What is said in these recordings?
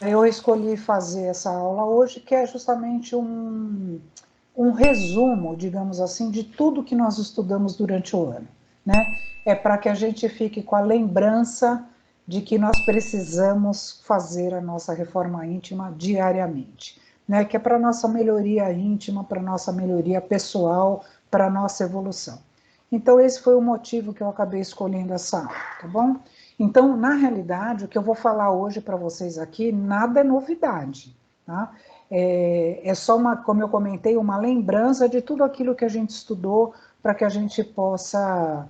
eu escolhi fazer essa aula hoje, que é justamente um resumo, digamos assim, de tudo que nós estudamos durante o ano, né? É para que a gente fique com a lembrança de que nós precisamos fazer a nossa reforma íntima diariamente, né? Que é para a nossa melhoria íntima, para a nossa melhoria pessoal, para a nossa evolução. Então, esse foi o motivo que eu acabei escolhendo essa aula, tá bom? Então, na realidade, o que eu vou falar hoje para vocês aqui, nada é novidade, tá? É só uma, como eu comentei, uma lembrança de tudo aquilo que a gente estudou para que a gente possa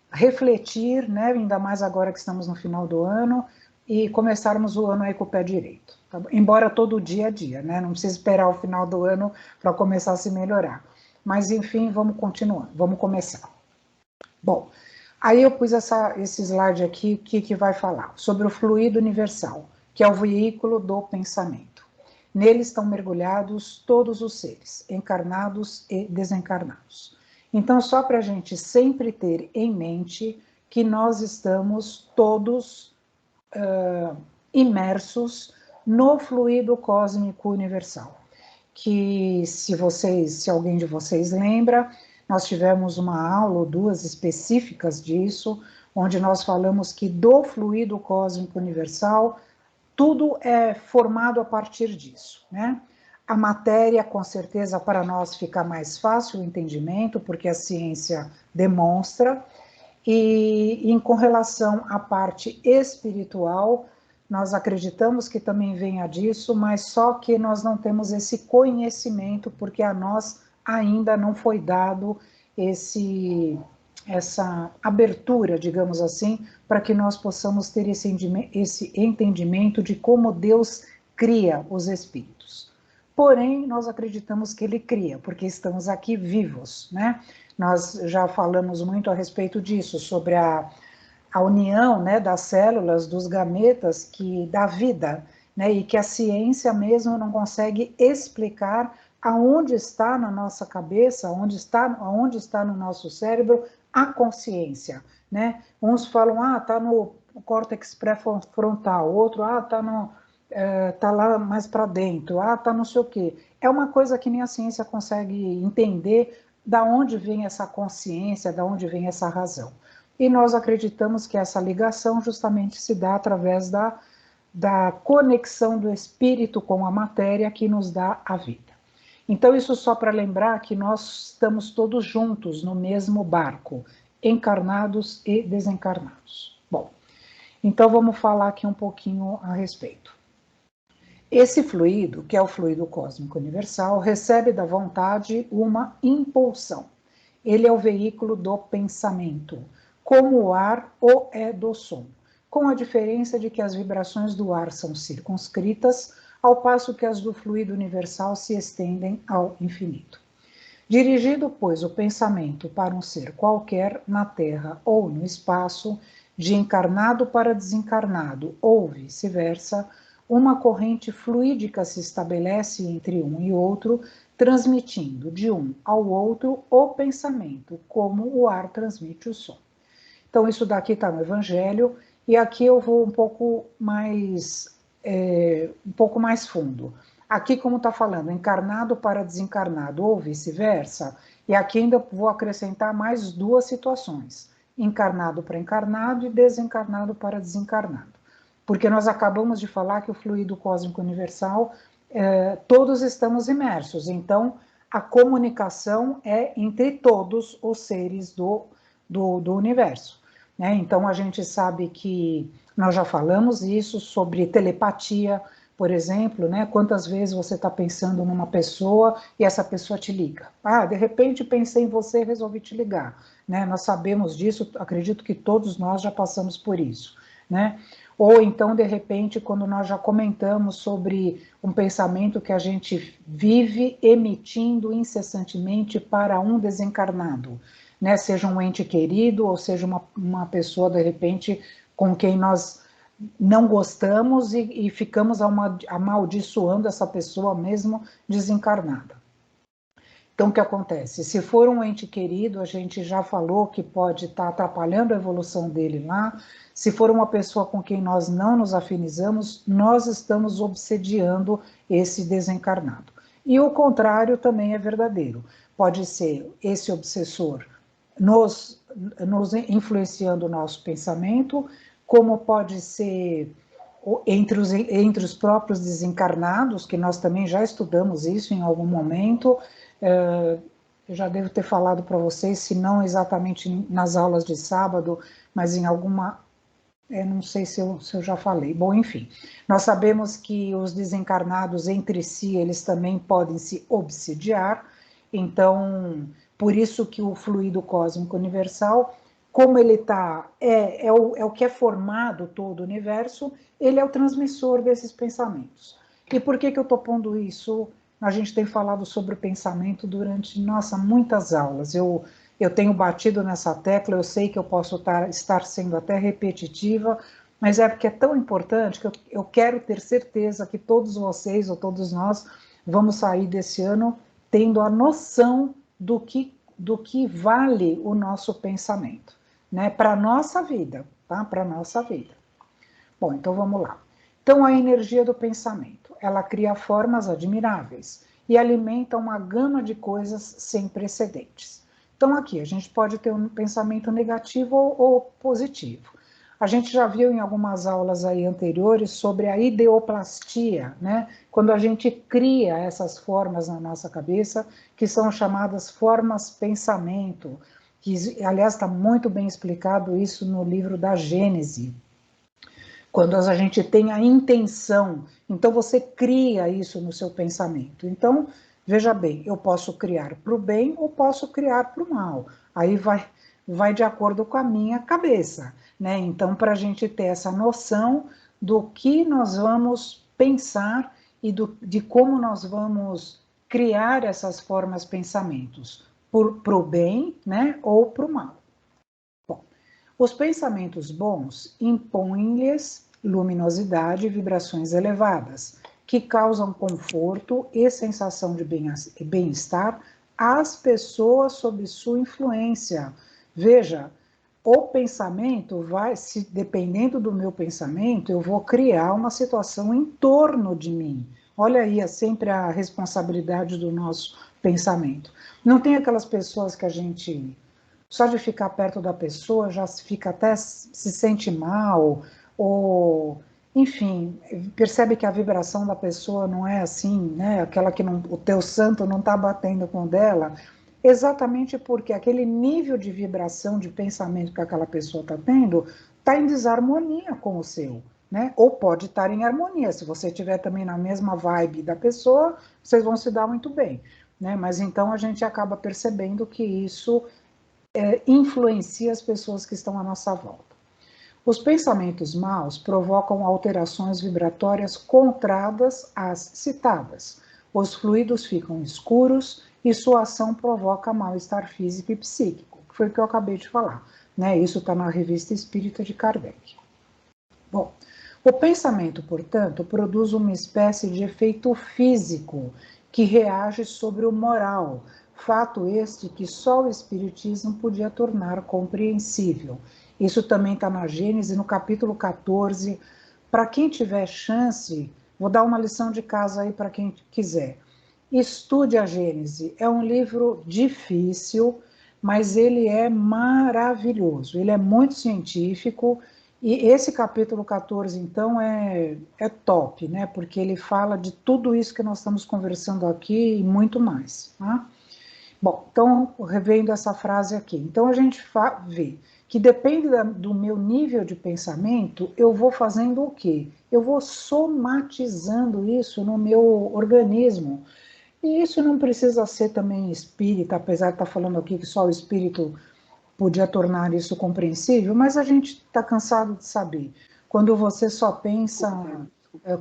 refletir, né, ainda mais agora que estamos no final do ano, e começarmos o ano aí com o pé direito. Tá? Embora todo dia a dia, né? Não precisa esperar o final do ano para começar a se melhorar. Mas, enfim, vamos continuar, vamos começar. Bom, aí eu pus esse slide aqui, que vai falar sobre o fluido universal, que é o veículo do pensamento. Nele estão mergulhados todos os seres, encarnados e desencarnados. Então, só para a gente sempre ter em mente que nós estamos todos imersos no fluido cósmico universal. Que se alguém de vocês lembra, nós tivemos uma aula ou duas específicas disso, onde nós falamos que do fluido cósmico universal, tudo é formado a partir disso, né? A matéria, com certeza, para nós fica mais fácil o entendimento, porque a ciência demonstra, com relação à parte espiritual, nós acreditamos que também venha disso, mas só que nós não temos esse conhecimento, porque a nós ainda não foi dado essa abertura, digamos assim, para que nós possamos ter esse entendimento de como Deus cria os espíritos. Porém, nós acreditamos que ele cria, porque estamos aqui vivos, né? Nós já falamos muito a respeito disso, sobre a união, né, das células, dos gametas, que dá vida, né, e que a ciência mesmo não consegue explicar aonde está na nossa cabeça, aonde está no nosso cérebro a consciência, né? Uns falam, está no córtex pré-frontal, outro, tá lá mais para dentro, tá não sei o quê. É uma coisa que nem a ciência consegue entender da onde vem essa consciência, da onde vem essa razão. E nós acreditamos que essa ligação justamente se dá através da conexão do espírito com a matéria que nos dá a vida. Então, isso só para lembrar que nós estamos todos juntos no mesmo barco, encarnados e desencarnados. Bom, então vamos falar aqui um pouquinho a respeito. Esse fluido, que é o fluido cósmico universal, recebe da vontade uma impulsão. Ele é o veículo do pensamento, como o ar o é do som, com a diferença de que as vibrações do ar são circunscritas, ao passo que as do fluido universal se estendem ao infinito. Dirigido, pois, o pensamento para um ser qualquer, na Terra ou no espaço, de encarnado para desencarnado, ou vice-versa, uma corrente fluídica se estabelece entre um e outro, transmitindo de um ao outro o pensamento, como o ar transmite o som. Então, isso daqui está no Evangelho, e aqui eu vou um pouco mais fundo. Aqui, como está falando, encarnado para desencarnado ou vice-versa, e aqui ainda vou acrescentar mais duas situações, encarnado para encarnado e desencarnado para desencarnado. Porque nós acabamos de falar que o fluido cósmico universal, todos estamos imersos, então a comunicação é entre todos os seres do universo. Né? Então a gente sabe que nós já falamos isso sobre telepatia, por exemplo, né? Quantas vezes você está pensando numa pessoa e essa pessoa te liga? De repente pensei em você e resolvi te ligar. Né? Nós sabemos disso, acredito que todos nós já passamos por isso. Né? Ou então, de repente, quando nós já comentamos sobre um pensamento que a gente vive emitindo incessantemente para um desencarnado, né? Seja um ente querido ou seja uma pessoa, de repente, com quem nós não gostamos e ficamos amaldiçoando essa pessoa mesmo desencarnada. Então, o que acontece? Se for um ente querido, a gente já falou que pode estar atrapalhando a evolução dele lá. Se for uma pessoa com quem nós não nos afinizamos, nós estamos obsediando esse desencarnado. E o contrário também é verdadeiro. Pode ser esse obsessor nos influenciando o nosso pensamento, como pode ser entre os próprios desencarnados, que nós também já estudamos isso em algum momento. Eu já devo ter falado para vocês, se não exatamente nas aulas de sábado, mas em alguma... não sei se eu já falei. Bom, enfim, nós sabemos que os desencarnados entre si, eles também podem se obsidiar, então, por isso que o fluido cósmico universal, como ele está, é o que é formado todo o universo, ele é o transmissor desses pensamentos. E por que eu estou pondo isso? A gente tem falado sobre o pensamento durante, nossa, muitas aulas. Eu tenho batido nessa tecla, eu sei que eu posso estar sendo até repetitiva, mas é porque é tão importante que eu quero ter certeza que todos vocês, ou todos nós, vamos sair desse ano tendo a noção do que vale o nosso pensamento, né? Para a nossa vida, tá? Para a nossa vida. Bom, então vamos lá. Então, a energia do pensamento, ela cria formas admiráveis e alimenta uma gama de coisas sem precedentes. Então, aqui, a gente pode ter um pensamento negativo ou positivo. A gente já viu em algumas aulas aí anteriores sobre a ideoplastia, né? Quando a gente cria essas formas na nossa cabeça, que são chamadas formas pensamento, que, aliás, está muito bem explicado isso no livro da Gênese. Quando a gente tem a intenção, então você cria isso no seu pensamento. Então, veja bem, eu posso criar para o bem ou posso criar para o mal. Aí vai de acordo com a minha cabeça, né? Então, para a gente ter essa noção do que nós vamos pensar e de como nós vamos criar essas formas pensamentos, para o bem, né? Ou para o mal. Bom, os pensamentos bons impõem-lhes luminosidade e vibrações elevadas, que causam conforto e sensação de bem-estar às pessoas sob sua influência. Veja, o pensamento vai, se dependendo do meu pensamento, eu vou criar uma situação em torno de mim. Olha aí, é sempre a responsabilidade do nosso pensamento. Não tem aquelas pessoas que a gente, só de ficar perto da pessoa, já fica até se sente mal, ou, enfim, percebe que a vibração da pessoa não é assim, né? Aquela que não, o teu santo não está batendo com o dela, exatamente porque aquele nível de vibração, de pensamento que aquela pessoa está tendo, está em desarmonia com o seu, né? Ou pode estar em harmonia, se você estiver também na mesma vibe da pessoa, vocês vão se dar muito bem, né? Mas então a gente acaba percebendo que isso influencia as pessoas que estão à nossa volta. Os pensamentos maus provocam alterações vibratórias contrárias às citadas. Os fluidos ficam escuros e sua ação provoca mal-estar físico e psíquico, que foi o que eu acabei de falar, né? Isso está na Revista Espírita de Kardec. Bom, o pensamento, portanto, produz uma espécie de efeito físico que reage sobre o moral, fato este que só o Espiritismo podia tornar compreensível. Isso também está na Gênese, no capítulo 14. Para quem tiver chance, vou dar uma lição de casa aí para quem quiser. Estude a Gênese. É um livro difícil, mas ele é maravilhoso. Ele é muito científico. E esse capítulo 14, então, é top, né? Porque ele fala de tudo isso que nós estamos conversando aqui e muito mais. Tá? Bom, então, revendo essa frase aqui. Então, a gente vê que depende do meu nível de pensamento, eu vou fazendo o quê? Eu vou somatizando isso no meu organismo. E isso não precisa ser também espírita, apesar de estar falando aqui que só o espírito podia tornar isso compreensível, mas a gente está cansado de saber. Quando você só pensa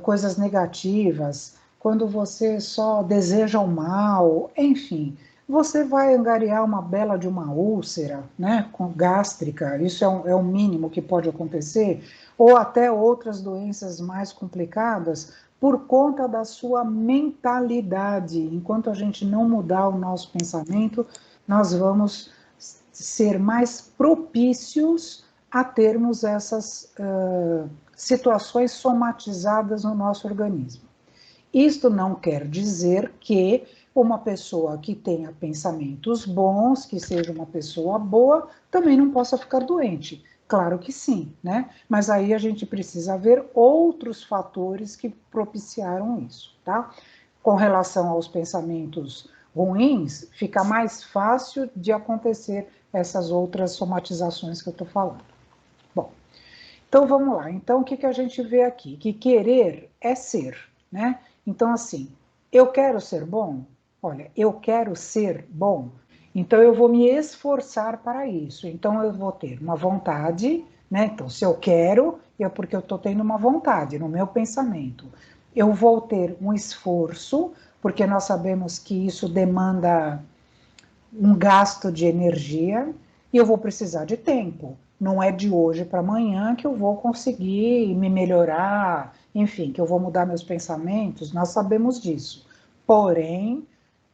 coisas negativas, quando você só deseja o mal, enfim, você vai angariar uma bela de uma úlcera, né, gástrica, isso é o mínimo que pode acontecer, ou até outras doenças mais complicadas, por conta da sua mentalidade. Enquanto a gente não mudar o nosso pensamento, nós vamos ser mais propícios a termos essas situações somatizadas no nosso organismo. Isto não quer dizer que uma pessoa que tenha pensamentos bons, que seja uma pessoa boa, também não possa ficar doente. Claro que sim, né? Mas aí a gente precisa ver outros fatores que propiciaram isso, tá? Com relação aos pensamentos ruins, fica mais fácil de acontecer essas outras somatizações que eu estou falando. Bom, então vamos lá. Então o que a gente vê aqui? Que querer é ser, né? Então assim, eu quero ser bom? Olha, eu quero ser bom, então eu vou me esforçar para isso. Então eu vou ter uma vontade, né? Então se eu quero, é porque eu estou tendo uma vontade no meu pensamento. Eu vou ter um esforço, porque nós sabemos que isso demanda um gasto de energia e eu vou precisar de tempo. Não é de hoje para amanhã que eu vou conseguir me melhorar, enfim, que eu vou mudar meus pensamentos, nós sabemos disso. Porém,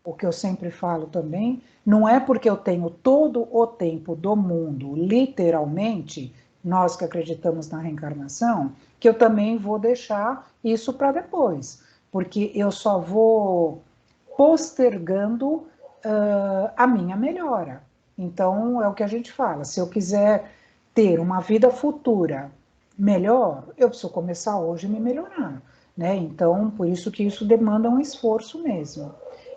o que eu sempre falo também, não é porque eu tenho todo o tempo do mundo, literalmente, nós que acreditamos na reencarnação, que eu também vou deixar isso para depois, porque eu só vou postergando a minha melhora. Então, é o que a gente fala, se eu quiser ter uma vida futura melhor, eu preciso começar hoje a me melhorar, né? Então, por isso que isso demanda um esforço mesmo.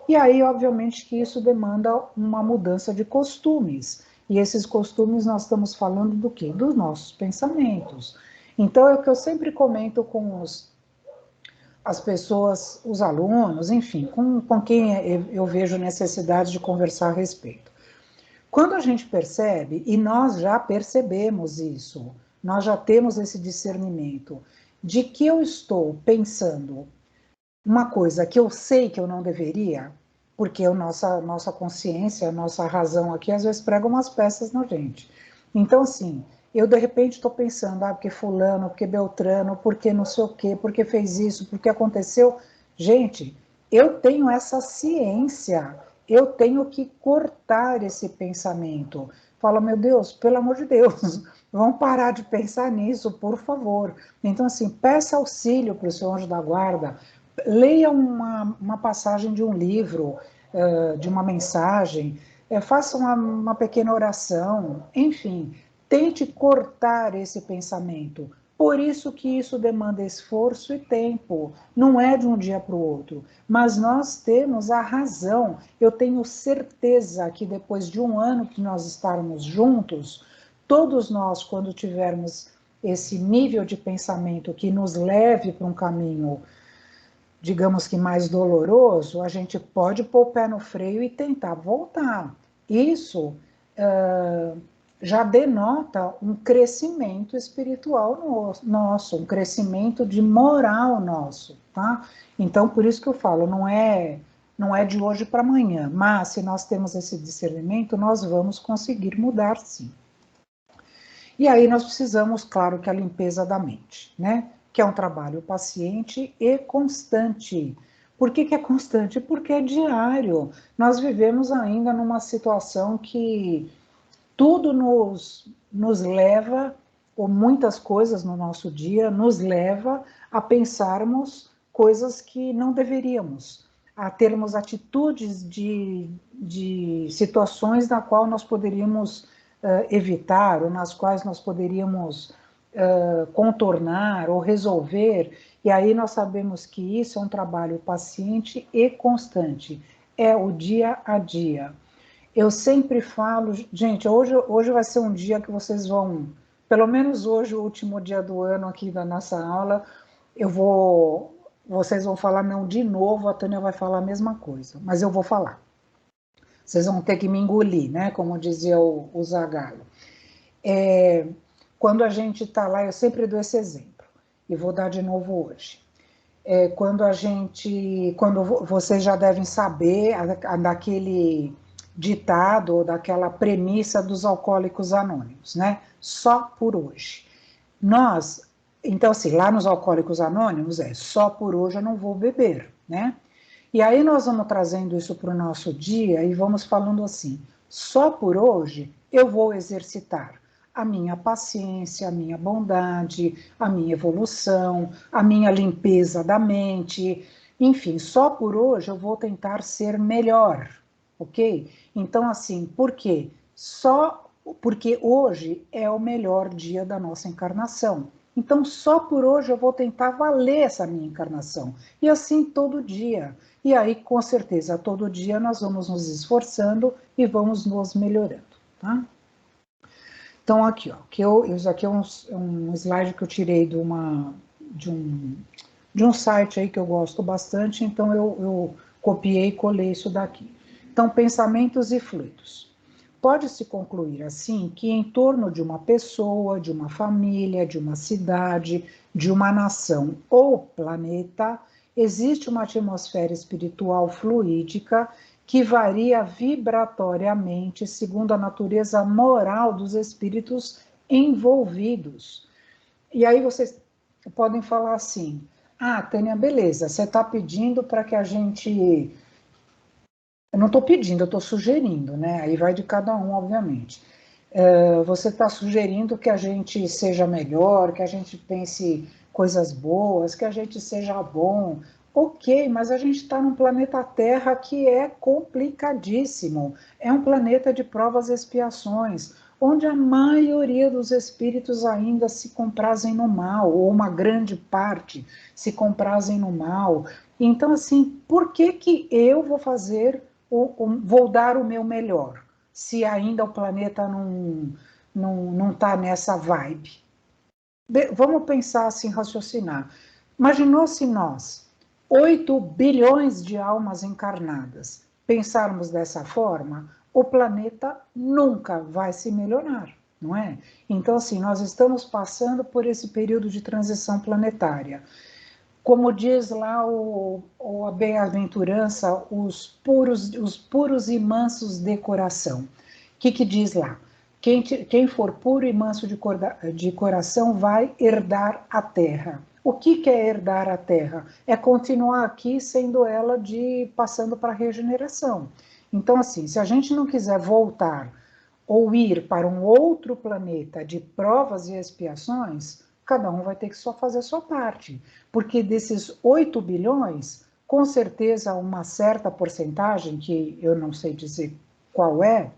E aí, obviamente, que isso demanda uma mudança de costumes. E esses costumes nós estamos falando do quê? Dos nossos pensamentos. Então, é o que eu sempre comento com as pessoas, os alunos, enfim, com quem eu vejo necessidade de conversar a respeito. Quando a gente percebe, e nós já percebemos isso, nós já temos esse discernimento, de que eu estou pensando uma coisa que eu sei que eu não deveria, porque a nossa consciência, a nossa razão aqui, às vezes prega umas peças na gente. Então, assim, eu de repente estou pensando, porque fulano, porque Beltrano, porque não sei o quê, porque fez isso, porque aconteceu. Gente, eu tenho essa ciência, eu tenho que cortar esse pensamento. Fala, meu Deus, pelo amor de Deus, vamos parar de pensar nisso, por favor. Então, assim, peça auxílio para o seu anjo da guarda, leia uma passagem de um livro, de uma mensagem, faça uma pequena oração, enfim, tente cortar esse pensamento. Por isso que isso demanda esforço e tempo, não é de um dia para o outro, mas nós temos a razão. Eu tenho certeza que depois de um ano que nós estarmos juntos, todos nós, quando tivermos esse nível de pensamento que nos leve para um caminho, digamos que mais doloroso, a gente pode pôr o pé no freio e tentar voltar. Isso já denota um crescimento espiritual nosso, um crescimento de moral nosso, tá? Então, por isso que eu falo, não é de hoje para amanhã, mas se nós temos esse discernimento, nós vamos conseguir mudar sim. E aí nós precisamos, claro, que a limpeza da mente, né? Que é um trabalho paciente e constante. Por que é constante? Porque é diário. Nós vivemos ainda numa situação que tudo nos leva, ou muitas coisas no nosso dia, nos leva a pensarmos coisas que não deveríamos, a termos atitudes de situações na qual nós poderíamos evitar, ou nas quais nós poderíamos contornar ou resolver, e aí nós sabemos que isso é um trabalho paciente e constante, é o dia a dia. Eu sempre falo, gente, hoje vai ser um dia que vocês vão, pelo menos hoje, o último dia do ano aqui da nossa aula, vocês vão falar não de novo, a Tânia vai falar a mesma coisa, mas eu vou falar. Vocês vão ter que me engolir, né? Como dizia o Zagallo. Quando a gente está lá, eu sempre dou esse exemplo, e vou dar de novo hoje. Quando vocês já devem saber daquele ditado ou daquela premissa dos alcoólicos anônimos, né? Só por hoje. Nós Então, assim, lá nos Alcoólicos Anônimos só por hoje eu não vou beber, né? E aí nós vamos trazendo isso para o nosso dia e vamos falando assim, só por hoje eu vou exercitar a minha paciência, a minha bondade, a minha evolução, a minha limpeza da mente, enfim, só por hoje eu vou tentar ser melhor, ok? Então, assim, por quê? Só porque hoje é o melhor dia da nossa encarnação. Então, só por hoje eu vou tentar valer essa minha encarnação. E assim todo dia. E aí, com certeza, todo dia nós vamos nos esforçando e vamos nos melhorando, tá? Então, aqui, ó, isso aqui é um slide que eu tirei de um site aí que eu gosto bastante, então eu copiei e colei isso daqui. Então, pensamentos e fluidos. Pode-se concluir, assim, que em torno de uma pessoa, de uma família, de uma cidade, de uma nação ou planeta, existe uma atmosfera espiritual fluídica que varia vibratoriamente segundo a natureza moral dos espíritos envolvidos. E aí vocês podem falar assim: ah, Tânia, beleza, você está pedindo para que a gente. Eu não estou pedindo, eu estou sugerindo, né? Aí vai de cada um, obviamente. Você está sugerindo que a gente seja melhor, que a gente pense coisas boas, que a gente seja bom. Ok, mas a gente está num planeta Terra que é complicadíssimo. É um planeta de provas e expiações, onde a maioria dos espíritos ainda se comprazem no mal, ou uma grande parte se comprazem no mal. Então, assim, por que que eu vou fazer, vou dar o meu melhor? Se ainda o planeta não está nessa vibe. Vamos pensar assim, raciocinar. Imaginou se nós, 8 bilhões de almas encarnadas, pensarmos dessa forma, o planeta nunca vai se melhorar, não é? Então, assim, nós estamos passando por esse período de transição planetária. Como diz lá a bem-aventurança, os puros e mansos de coração. O que diz lá? Quem for puro e manso de coração vai herdar a terra. O que é herdar a terra? É continuar aqui sendo ela passando para a regeneração. Então, assim, se a gente não quiser voltar ou ir para um outro planeta de provas e expiações, cada um vai ter que só fazer a sua parte. Porque desses 8 bilhões, com certeza uma certa porcentagem, que eu não sei dizer qual é,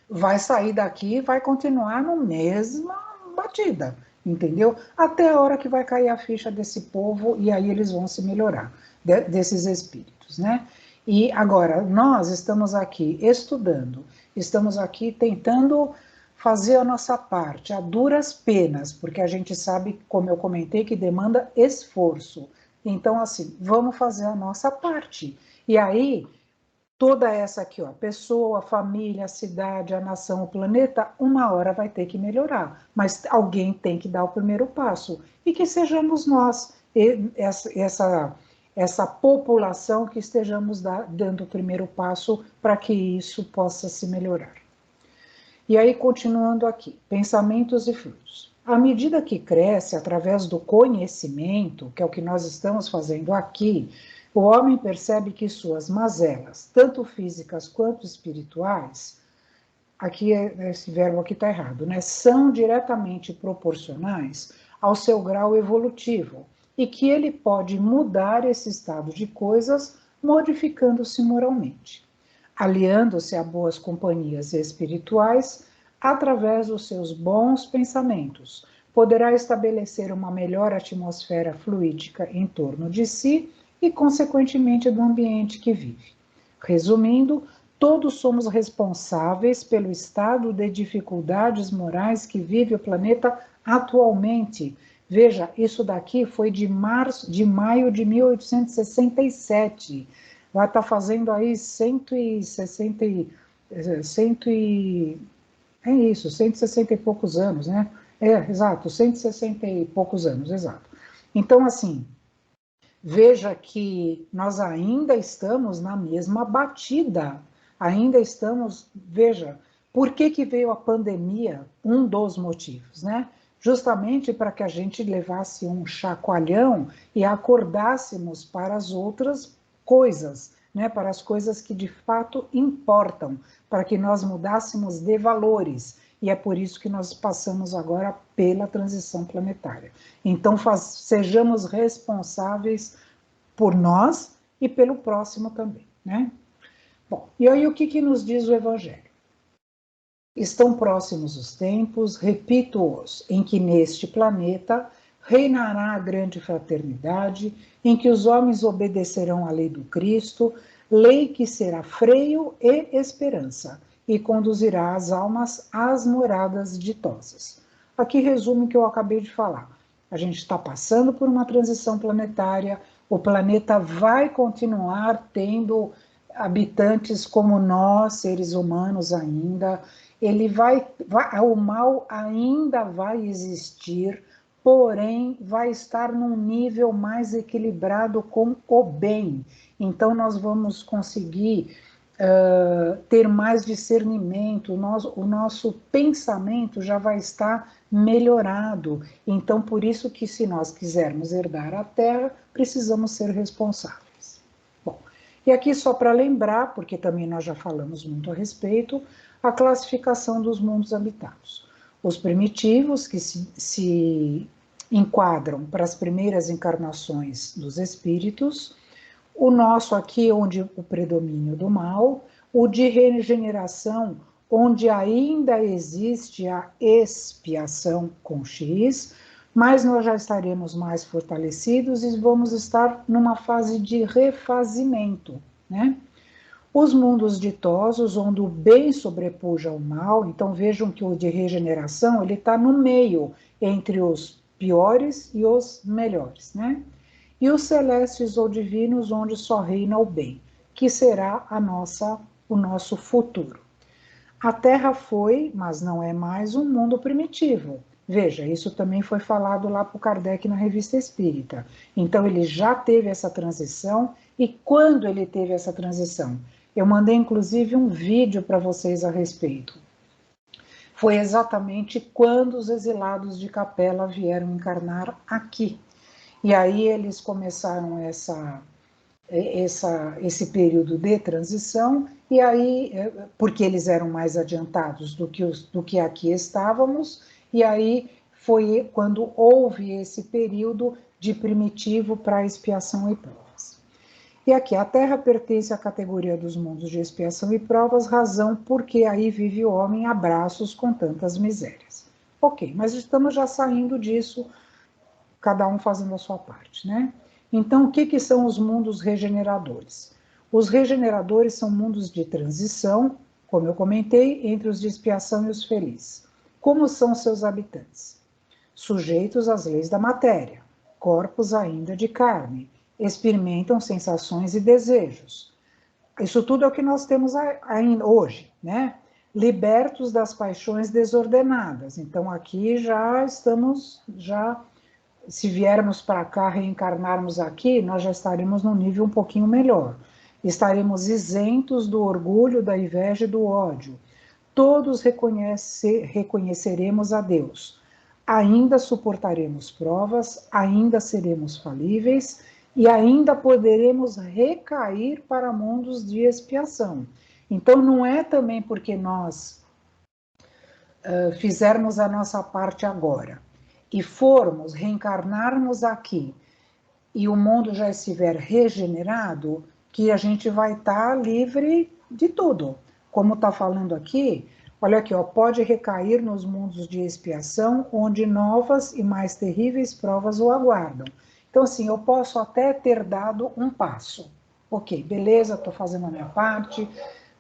vai sair daqui e vai continuar na mesma batida, entendeu? Até a hora que vai cair a ficha desse povo e aí eles vão se melhorar, desses espíritos, né? E agora, nós estamos aqui estudando, estamos aqui tentando fazer a nossa parte, a duras penas, porque a gente sabe, como eu comentei, que demanda esforço. Então, assim, vamos fazer a nossa parte. E aí, toda essa aqui, ó, pessoa, a família, a cidade, a nação, o planeta, uma hora vai ter que melhorar, mas alguém tem que dar o primeiro passo, e que sejamos nós, essa população que estejamos dando o primeiro passo para que isso possa se melhorar. E aí, continuando aqui, pensamentos e fluidos. À medida que cresce através do conhecimento, que é o que nós estamos fazendo aqui, o homem percebe que suas mazelas, tanto físicas quanto espirituais, aqui esse verbo aqui está errado, né? São diretamente proporcionais ao seu grau evolutivo e que ele pode mudar esse estado de coisas modificando-se moralmente, aliando-se a boas companhias espirituais através dos seus bons pensamentos. Poderá estabelecer uma melhor atmosfera fluídica em torno de si e, consequentemente, do ambiente que vive. Resumindo, todos somos responsáveis pelo estado de dificuldades morais que vive o planeta atualmente. Veja, isso daqui foi de maio de 1867. Vai estar fazendo aí 160 é isso, 160 e poucos anos, né? Exato, 160 e poucos anos, exato. Então, assim, veja que nós ainda estamos na mesma batida, ainda estamos, veja, por que veio a pandemia? Um dos motivos, né? justamente para que a gente levasse um chacoalhão e acordássemos para as outras coisas, né, para as coisas que de fato importam, para que nós mudássemos de valores. E é por isso que nós passamos agora pela transição planetária. Então, sejamos responsáveis por nós e pelo próximo também, né? Bom, e aí o que nos diz o Evangelho? Estão próximos os tempos, repito-os, em que neste planeta reinará a grande fraternidade, em que os homens obedecerão à lei do Cristo, lei que será freio e esperança, e conduzirá as almas às moradas ditosas. Aqui resume o que eu acabei de falar. A gente está passando por uma transição planetária, o planeta vai continuar tendo habitantes como nós, seres humanos ainda, o mal ainda vai existir, porém vai estar num nível mais equilibrado com o bem. Então nós vamos conseguir ter mais discernimento, o nosso pensamento já vai estar melhorado. Então por isso que se nós quisermos herdar a Terra, precisamos ser responsáveis. Bom, e aqui só para lembrar, porque também nós já falamos muito a respeito, a classificação dos mundos habitados. Os primitivos, que se enquadram para as primeiras encarnações dos espíritos, o nosso aqui, onde o predomínio do mal, o de regeneração, onde ainda existe a expiação com X, mas nós já estaremos mais fortalecidos e vamos estar numa fase de refazimento, né? Os mundos ditosos, onde o bem sobrepuja o mal, então vejam que o de regeneração, ele está no meio, entre os piores e os melhores, né? E os celestes ou divinos, onde só reina o bem, que será o nosso futuro. A Terra foi, mas não é mais, um mundo primitivo. Veja, isso também foi falado lá para o Kardec na Revista Espírita. Então ele já teve essa transição, e quando ele teve essa transição? Eu mandei inclusive um vídeo para vocês a respeito. Foi exatamente quando os exilados de Capela vieram encarnar aqui. E aí eles começaram esse período de transição, e aí, porque eles eram mais adiantados do que aqui estávamos, e aí foi quando houve esse período de primitivo para expiação e provas. E aqui, a Terra pertence à categoria dos mundos de expiação e provas, razão porque aí vive o homem a braços com tantas misérias. Ok, mas estamos já saindo disso, cada um fazendo a sua parte, né? Então, o que são os mundos regeneradores? Os regeneradores são mundos de transição, como eu comentei, entre os de expiação e os felizes. Como são seus habitantes? Sujeitos às leis da matéria, corpos ainda de carne, experimentam sensações e desejos. Isso tudo é o que nós temos ainda hoje, né? Libertos das paixões desordenadas. Então, aqui já estamos, se viermos para cá, reencarnarmos aqui, nós já estaremos num nível um pouquinho melhor. Estaremos isentos do orgulho, da inveja e do ódio. Todos reconheceremos a Deus. Ainda suportaremos provas, ainda seremos falíveis e ainda poderemos recair para mundos de expiação. Então, não é também porque nós fizermos a nossa parte agora e formos, reencarnarmos aqui, e o mundo já estiver regenerado, que a gente vai estar livre de tudo. Como está falando aqui, olha aqui, ó, pode recair nos mundos de expiação, onde novas e mais terríveis provas o aguardam. Então, assim, eu posso até ter dado um passo. Ok, beleza, estou fazendo a minha parte,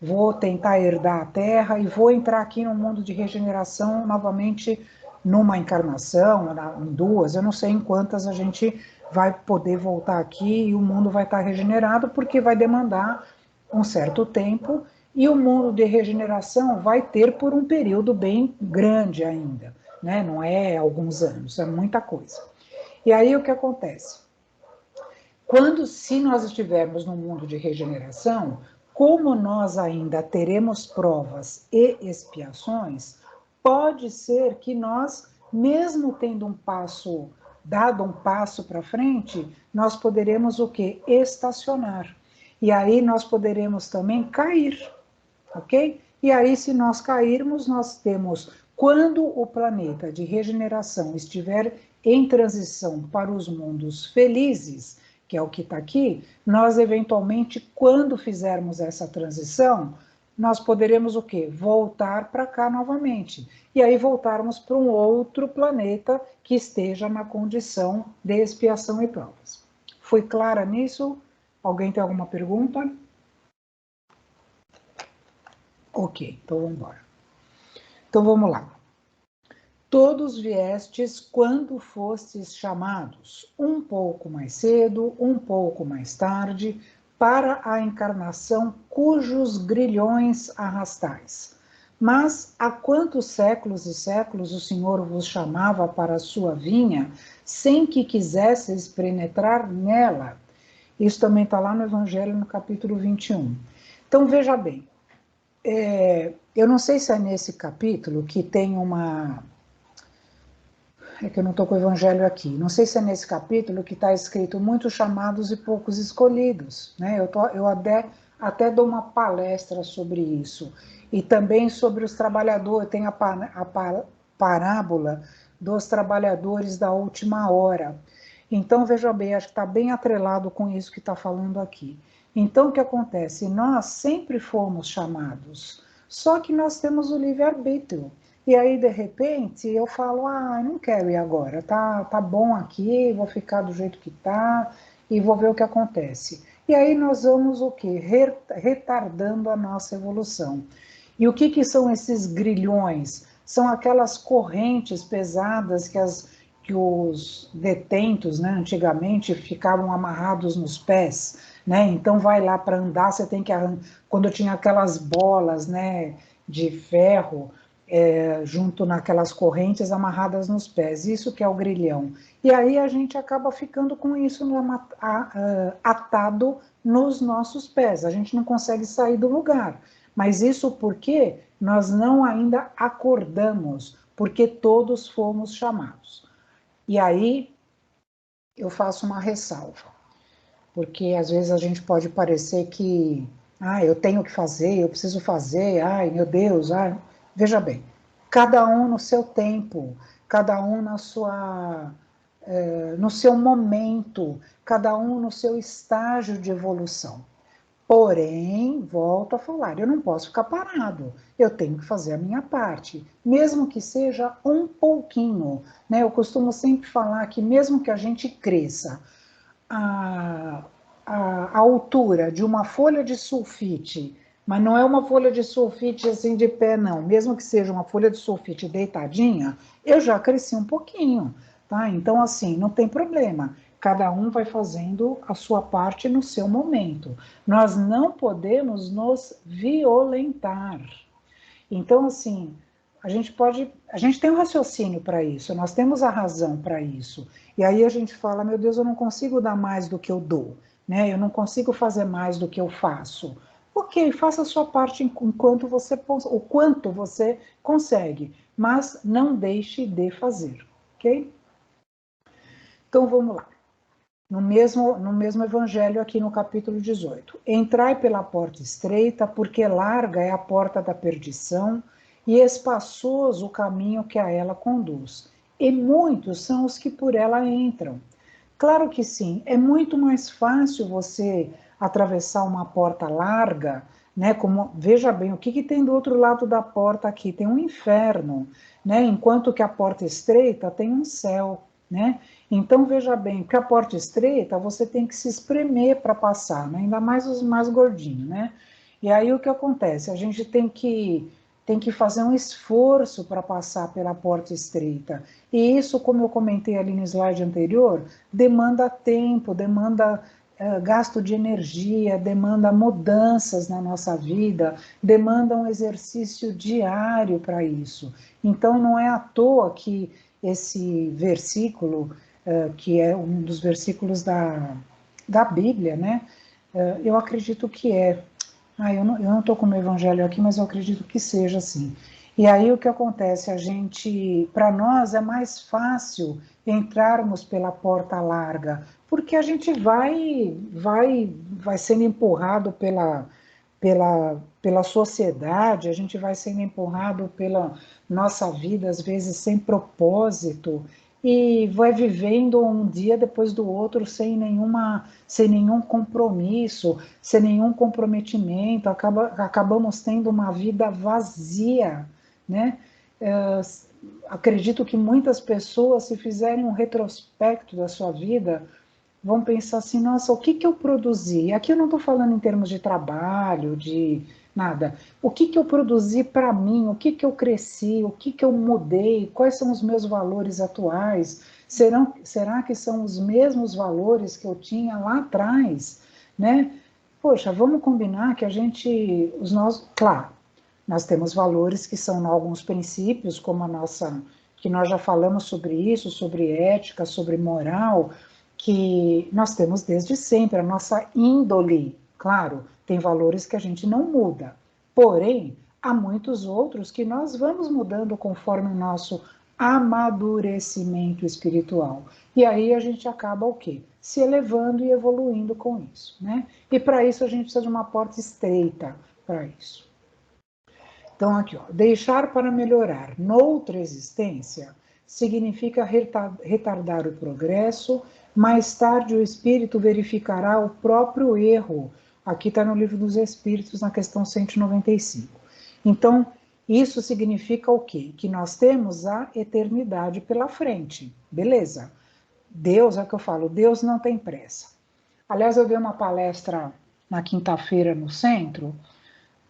vou tentar herdar a Terra e vou entrar aqui no mundo de regeneração novamente numa encarnação, em duas, eu não sei em quantas a gente vai poder voltar aqui e o mundo vai estar regenerado, porque vai demandar um certo tempo, e o mundo de regeneração vai ter por um período bem grande ainda, né? Não é alguns anos, é muita coisa. E aí o que acontece? Se nós estivermos no mundo de regeneração, como nós ainda teremos provas e expiações, pode ser que nós mesmo tendo dado um passo para frente, nós poderemos o quê? Estacionar. E aí nós poderemos também cair, ok? E aí, se nós cairmos, nós temos, quando o planeta de regeneração estiver em transição para os mundos felizes, que é o que está aqui, nós eventualmente, quando fizermos essa transição, nós poderemos o quê? Voltar para cá novamente. E aí voltarmos para um outro planeta que esteja na condição de expiação e provas. Fui clara nisso? Alguém tem alguma pergunta? Ok, então vamos embora. Então vamos lá. Todos viestes quando fostes chamados, um pouco mais cedo, um pouco mais tarde, para a encarnação cujos grilhões arrastais. Mas há quantos séculos e séculos o Senhor vos chamava para a sua vinha, sem que quisesseis penetrar nela? Isso também está lá no Evangelho, no capítulo 21. Então, veja bem, eu não sei se é nesse capítulo que tem uma... É que eu não estou com o Evangelho aqui. Não sei se é nesse capítulo que está escrito muitos chamados e poucos escolhidos. Né? Eu até dou uma palestra sobre isso. E também sobre os trabalhadores, tem a parábola dos trabalhadores da última hora. Então, veja bem, acho que está bem atrelado com isso que está falando aqui. Então, o que acontece? Nós sempre fomos chamados, só que nós temos o livre-arbítrio. E aí, de repente, eu falo, não quero ir agora, tá bom aqui, vou ficar do jeito que tá, e vou ver o que acontece. E aí nós vamos o quê? Retardando a nossa evolução. E o que são esses grilhões? São aquelas correntes pesadas que os detentos, né, antigamente, ficavam amarrados nos pés, né? Então vai lá para andar, você tem que arrancar. Quando tinha aquelas bolas, né, de ferro, junto naquelas correntes amarradas nos pés, isso que é o grilhão. E aí a gente acaba ficando com isso atado nos nossos pés, a gente não consegue sair do lugar. Mas isso porque nós não ainda acordamos, porque todos fomos chamados. E aí eu faço uma ressalva, porque às vezes a gente pode parecer que, eu tenho que fazer, eu preciso fazer, meu Deus, veja bem, cada um no seu tempo, cada um no seu momento, cada um no seu estágio de evolução. Porém, volto a falar, eu não posso ficar parado, eu tenho que fazer a minha parte, mesmo que seja um pouquinho, né? Eu costumo sempre falar que mesmo que a gente cresça a, a altura de uma folha de sulfite, mas não é uma folha de sulfite assim de pé, não. Mesmo que seja uma folha de sulfite deitadinha, eu já cresci um pouquinho, tá? Então, assim, não tem problema. Cada um vai fazendo a sua parte no seu momento. Nós não podemos nos violentar. Então, assim, a gente tem um raciocínio para isso, nós temos a razão para isso. E aí a gente fala, meu Deus, eu não consigo dar mais do que eu dou, né? Eu não consigo fazer mais do que eu faço. Ok, faça a sua parte enquanto o quanto você consegue, mas não deixe de fazer, ok? Então vamos lá. No mesmo evangelho, aqui no capítulo 18. Entrai pela porta estreita, porque larga é a porta da perdição, e espaçoso o caminho que a ela conduz. E muitos são os que por ela entram. Claro que sim, é muito mais fácil você atravessar uma porta larga, né? Como, veja bem, o que tem do outro lado da porta aqui? Tem um inferno, né? Enquanto que a porta estreita tem um céu, né? Então, veja bem, que a porta estreita, você tem que se espremer para passar, né? Ainda mais os mais gordinhos, né? E aí o que acontece? A gente tem que fazer um esforço para passar pela porta estreita. E isso, como eu comentei ali no slide anterior, demanda tempo, demanda gasto de energia, demanda mudanças na nossa vida, demanda um exercício diário para isso. Então, não é à toa que esse versículo, que é um dos versículos da Bíblia, né? Eu acredito que é. Eu não estou com o meu evangelho aqui, mas eu acredito que seja assim. E aí o que acontece? Para nós é mais fácil entrarmos pela porta larga, porque a gente vai sendo empurrado pela sociedade, a gente vai sendo empurrado pela nossa vida, às vezes sem propósito, e vai vivendo um dia depois do outro sem nenhum compromisso, sem nenhum comprometimento, acabamos tendo uma vida vazia, né? É, acredito que muitas pessoas, se fizerem um retrospecto da sua vida, vão pensar assim, nossa, o que que eu produzi? Aqui eu não estou falando em termos de trabalho, de nada. O que que eu produzi para mim? O que que eu cresci? O que que eu mudei? Quais são os meus valores atuais? Será que são os mesmos valores que eu tinha lá atrás? Né? Poxa, vamos combinar que claro, nós temos valores que são alguns princípios, como que nós já falamos sobre isso, sobre ética, sobre moral, que nós temos desde sempre, a nossa índole, claro, tem valores que a gente não muda, porém, há muitos outros que nós vamos mudando conforme o nosso amadurecimento espiritual. E aí a gente acaba o quê? Se elevando e evoluindo com isso, né? E para isso a gente precisa de uma porta estreita para isso. Então, aqui, ó, deixar para melhorar noutra existência significa retardar o progresso. Mais tarde, o espírito verificará o próprio erro. Aqui está no Livro dos Espíritos, na questão 195. Então, isso significa o quê? Que nós temos a eternidade pela frente. Beleza. Deus, é o que eu falo, Deus não tem pressa. Aliás, eu dei uma palestra na quinta-feira no centro,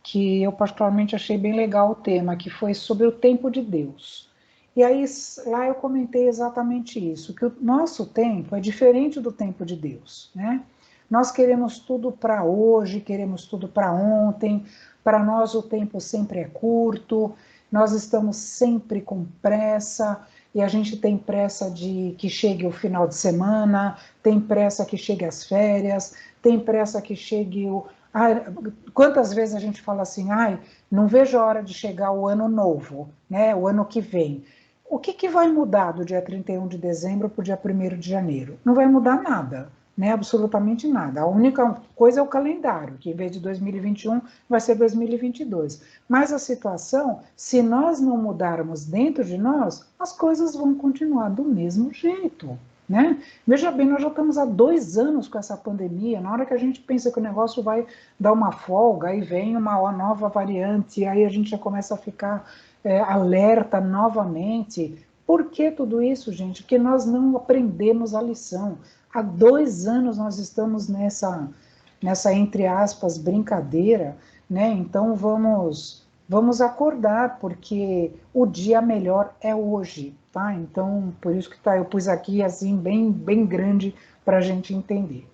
que eu particularmente achei bem legal o tema, que foi sobre o tempo de Deus. E aí lá eu comentei exatamente isso, que o nosso tempo é diferente do tempo de Deus, né? Nós queremos tudo para hoje, queremos tudo para ontem, para nós o tempo sempre é curto, nós estamos sempre com pressa, e a gente tem pressa de que chegue o final de semana, tem pressa que chegue as férias, tem pressa que chegue o... quantas vezes a gente fala assim, não vejo a hora de chegar o ano novo, né, o ano que vem. O que, que vai mudar do dia 31 de dezembro para o dia 1º de janeiro? Não vai mudar nada, né, absolutamente nada. A única coisa é o calendário, que em vez de 2021 vai ser 2022. Mas a situação, se nós não mudarmos dentro de nós, as coisas vão continuar do mesmo jeito. Né? Veja bem, nós já estamos há 2 anos com essa pandemia, na hora que a gente pensa que o negócio vai dar uma folga, aí vem uma nova variante, aí a gente já começa a ficar alerta novamente. Por que tudo isso, gente? Porque nós não aprendemos a lição. Há 2 anos nós estamos nessa entre aspas, brincadeira, né? Então vamos acordar, porque o dia melhor é hoje, tá? Então, por isso que eu pus aqui assim, bem grande para a gente entender.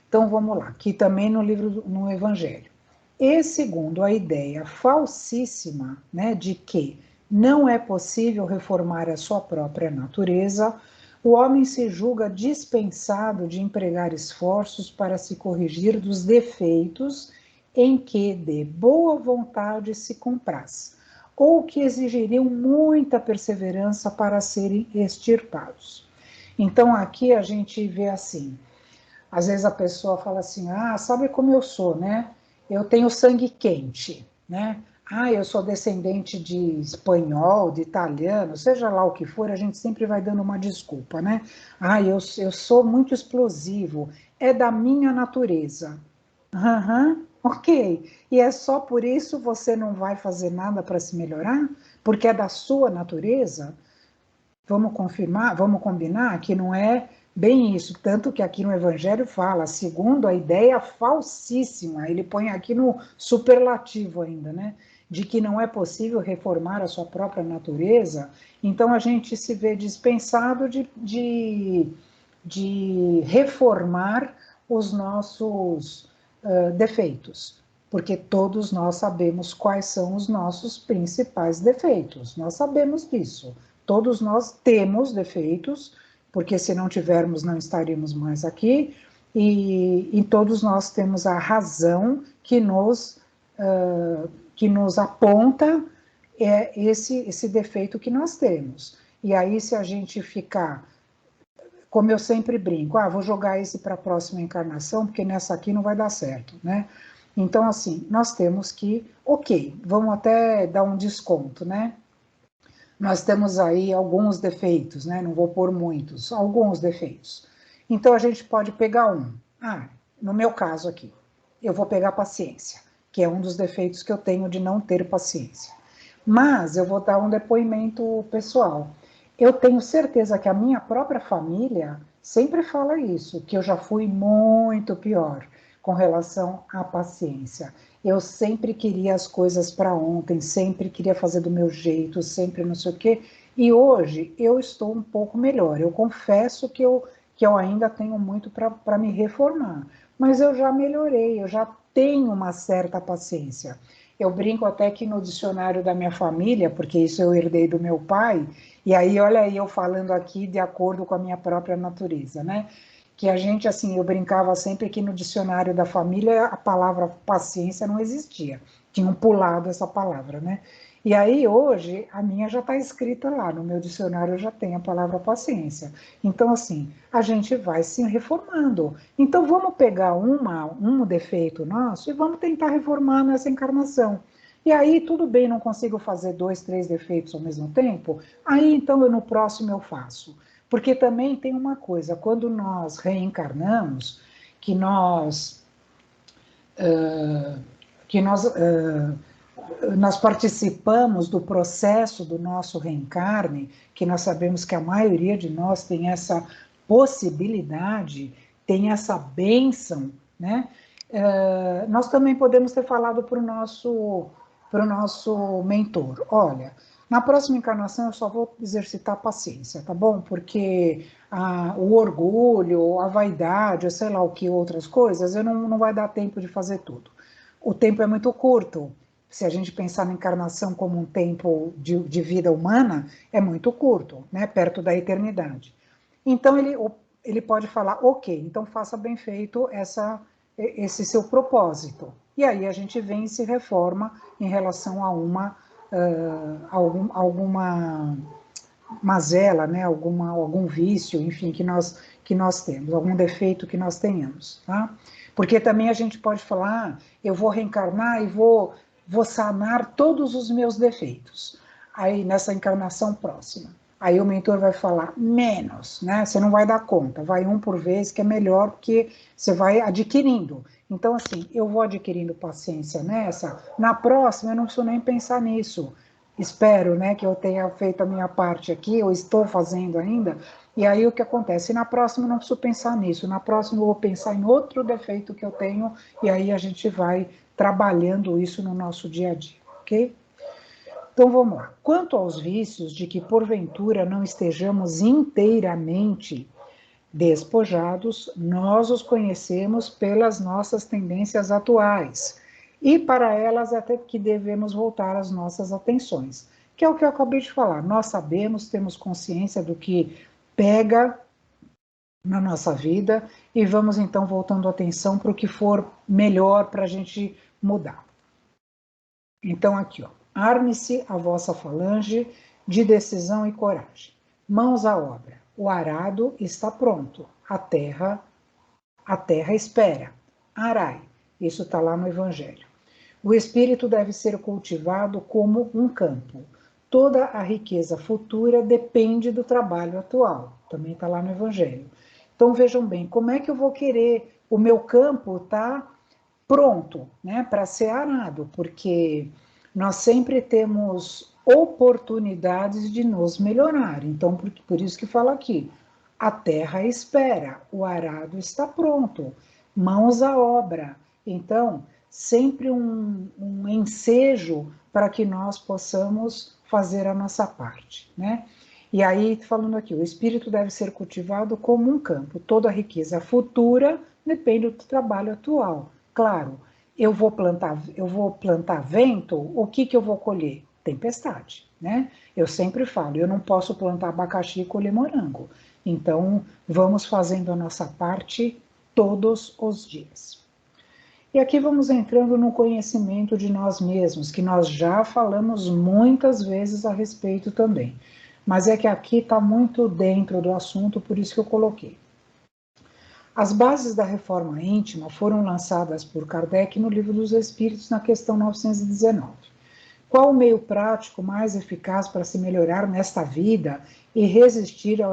Então, vamos lá, aqui também no Evangelho. E segundo a ideia falsíssima, né, de que não é possível reformar a sua própria natureza, o homem se julga dispensado de empregar esforços para se corrigir dos defeitos em que de boa vontade se compraz, ou que exigiriam muita perseverança para serem extirpados. Então aqui a gente vê assim, às vezes a pessoa fala assim, sabe como eu sou, né? Eu tenho sangue quente, né? Eu sou descendente de espanhol, de italiano, seja lá o que for, a gente sempre vai dando uma desculpa, né? Eu sou muito explosivo, é da minha natureza. Ok. E é só por isso você não vai fazer nada para se melhorar? Porque é da sua natureza? Vamos combinar que não é bem isso. Tanto que aqui no Evangelho fala, segundo a ideia falsíssima, ele põe aqui no superlativo ainda, né? De que não é possível reformar a sua própria natureza. Então a gente se vê dispensado de reformar os nossos defeitos, porque todos nós sabemos quais são os nossos principais defeitos, nós sabemos disso, todos nós temos defeitos, porque se não tivermos não estaríamos mais aqui, e todos nós temos a razão que nos aponta é esse defeito que nós temos. E aí, se a gente ficar, como eu sempre brinco, vou jogar esse para a próxima encarnação, porque nessa aqui não vai dar certo, né? Então, assim, nós temos que, ok, vamos até dar um desconto, né? Nós temos aí alguns defeitos, né? Não vou pôr muitos, alguns defeitos. Então, a gente pode pegar um. No meu caso aqui, eu vou pegar paciência, que é um dos defeitos que eu tenho de não ter paciência. Mas eu vou dar um depoimento pessoal. Eu tenho certeza que a minha própria família sempre fala isso, que eu já fui muito pior com relação à paciência. Eu sempre queria as coisas para ontem, sempre queria fazer do meu jeito, sempre não sei o quê. E hoje eu estou um pouco melhor. Eu confesso que eu ainda tenho muito para me reformar, mas eu já melhorei, eu já tenho uma certa paciência. Eu brinco até que no dicionário da minha família, porque isso eu herdei do meu pai, e aí olha aí eu falando aqui de acordo com a minha própria natureza, né? Que a gente, assim, eu brincava sempre que no dicionário da família a palavra paciência não existia, tinham pulado essa palavra, né? E aí hoje a minha já está escrita lá, no meu dicionário já tem a palavra paciência. Então, assim, a gente vai se reformando. Então, vamos pegar um defeito nosso e vamos tentar reformar nessa encarnação. E aí, tudo bem, não consigo fazer 2, 3 defeitos ao mesmo tempo, aí então no próximo eu faço. Porque também tem uma coisa, quando nós reencarnamos, que nós, uh, que nós, uh, nós participamos do processo do nosso reencarne, que nós sabemos que a maioria de nós tem essa possibilidade, tem essa bênção, né? Nós também podemos ter falado para o nosso mentor, olha, na próxima encarnação eu só vou exercitar a paciência, tá bom? Porque o orgulho, a vaidade, ou sei lá o que, outras coisas, eu não vai dar tempo de fazer tudo. O tempo é muito curto. Se a gente pensar na encarnação como um tempo de vida humana, é muito curto, né? Perto da eternidade. Então ele pode falar, ok, então faça bem feito esse seu propósito. E aí a gente vem e se reforma em relação a alguma mazela, né? Algum vício, enfim, que nós temos, algum defeito que nós tenhamos. Tá? Porque também a gente pode falar, eu vou reencarnar e vou sanar todos os meus defeitos. Aí nessa encarnação próxima. Aí o mentor vai falar, menos, né? Você não vai dar conta, vai um por vez, que é melhor, porque você vai adquirindo. Então, assim, eu vou adquirindo paciência nessa, na próxima eu não preciso nem pensar nisso. Espero, né, que eu tenha feito a minha parte aqui, eu estou fazendo ainda, e aí o que acontece? Na próxima eu não preciso pensar nisso, na próxima eu vou pensar em outro defeito que eu tenho, e aí a gente vai trabalhando isso no nosso dia a dia, ok? Então vamos lá. Quanto aos vícios de que porventura não estejamos inteiramente despojados, nós os conhecemos pelas nossas tendências atuais, e para elas até que devemos voltar as nossas atenções, que é o que eu acabei de falar. Nós sabemos, temos consciência do que pega na nossa vida e vamos então voltando a atenção para o que for melhor para a gente mudar. Então, aqui, ó, arme-se a vossa falange de decisão e coragem. Mãos à obra. O arado está pronto. A terra espera. Arai. Isso está lá no Evangelho. O espírito deve ser cultivado como um campo. Toda a riqueza futura depende do trabalho atual. Também está lá no Evangelho. Então, vejam bem, como é que eu vou querer o meu campo tá pronto, né, para ser arado, porque nós sempre temos oportunidades de nos melhorar. Então, por isso que fala aqui, a terra espera, o arado está pronto, mãos à obra. Então, sempre um ensejo para que nós possamos fazer a nossa parte, né? E aí, falando aqui, o espírito deve ser cultivado como um campo. Toda a riqueza futura depende do trabalho atual. Claro, eu vou plantar vento, o que eu vou colher? Tempestade, né? Eu sempre falo, eu não posso plantar abacaxi e colher morango. Então, vamos fazendo a nossa parte todos os dias. E aqui vamos entrando no conhecimento de nós mesmos, que nós já falamos muitas vezes a respeito também. Mas é que aqui está muito dentro do assunto, por isso que eu coloquei. As bases da reforma íntima foram lançadas por Kardec no Livro dos Espíritos, na questão 919. Qual o meio prático mais eficaz para se melhorar nesta vida e resistir ao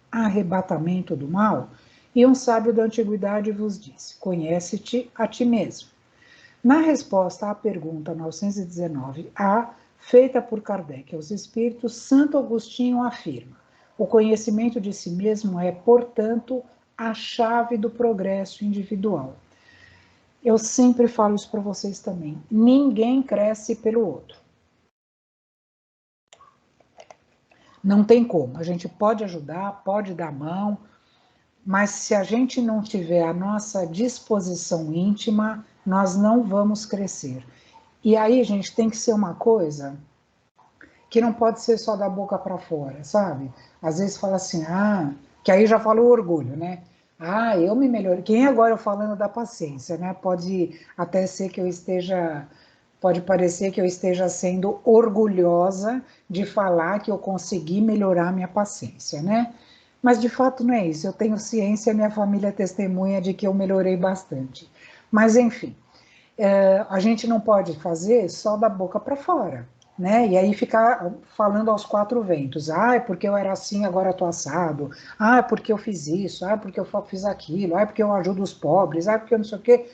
arrebatamento do mal? E um sábio da antiguidade vos disse: conhece-te a ti mesmo. Na resposta à pergunta 919A, feita por Kardec aos Espíritos, Santo Agostinho afirma: o conhecimento de si mesmo é, portanto, a chave do progresso individual. Eu sempre falo isso para vocês também. Ninguém cresce pelo outro. Não tem como. A gente pode ajudar, pode dar mão, mas se a gente não tiver a nossa disposição íntima, nós não vamos crescer. E aí, gente, tem que ser uma coisa que não pode ser só da boca para fora, sabe? Às vezes fala assim, que aí já fala o orgulho, né? Eu me melhorei. Quem agora eu falando da paciência, né? Pode até ser que eu esteja, pode parecer que eu esteja sendo orgulhosa de falar que eu consegui melhorar minha paciência, né? Mas de fato não é isso. Eu tenho ciência, minha família é testemunha de que eu melhorei bastante. Mas enfim, a gente não pode fazer só da boca para fora, né? E aí ficar falando aos quatro ventos. É porque eu era assim, agora estou assado. É porque eu fiz isso. Porque eu fiz aquilo. Porque eu ajudo os pobres. Porque eu não sei o quê.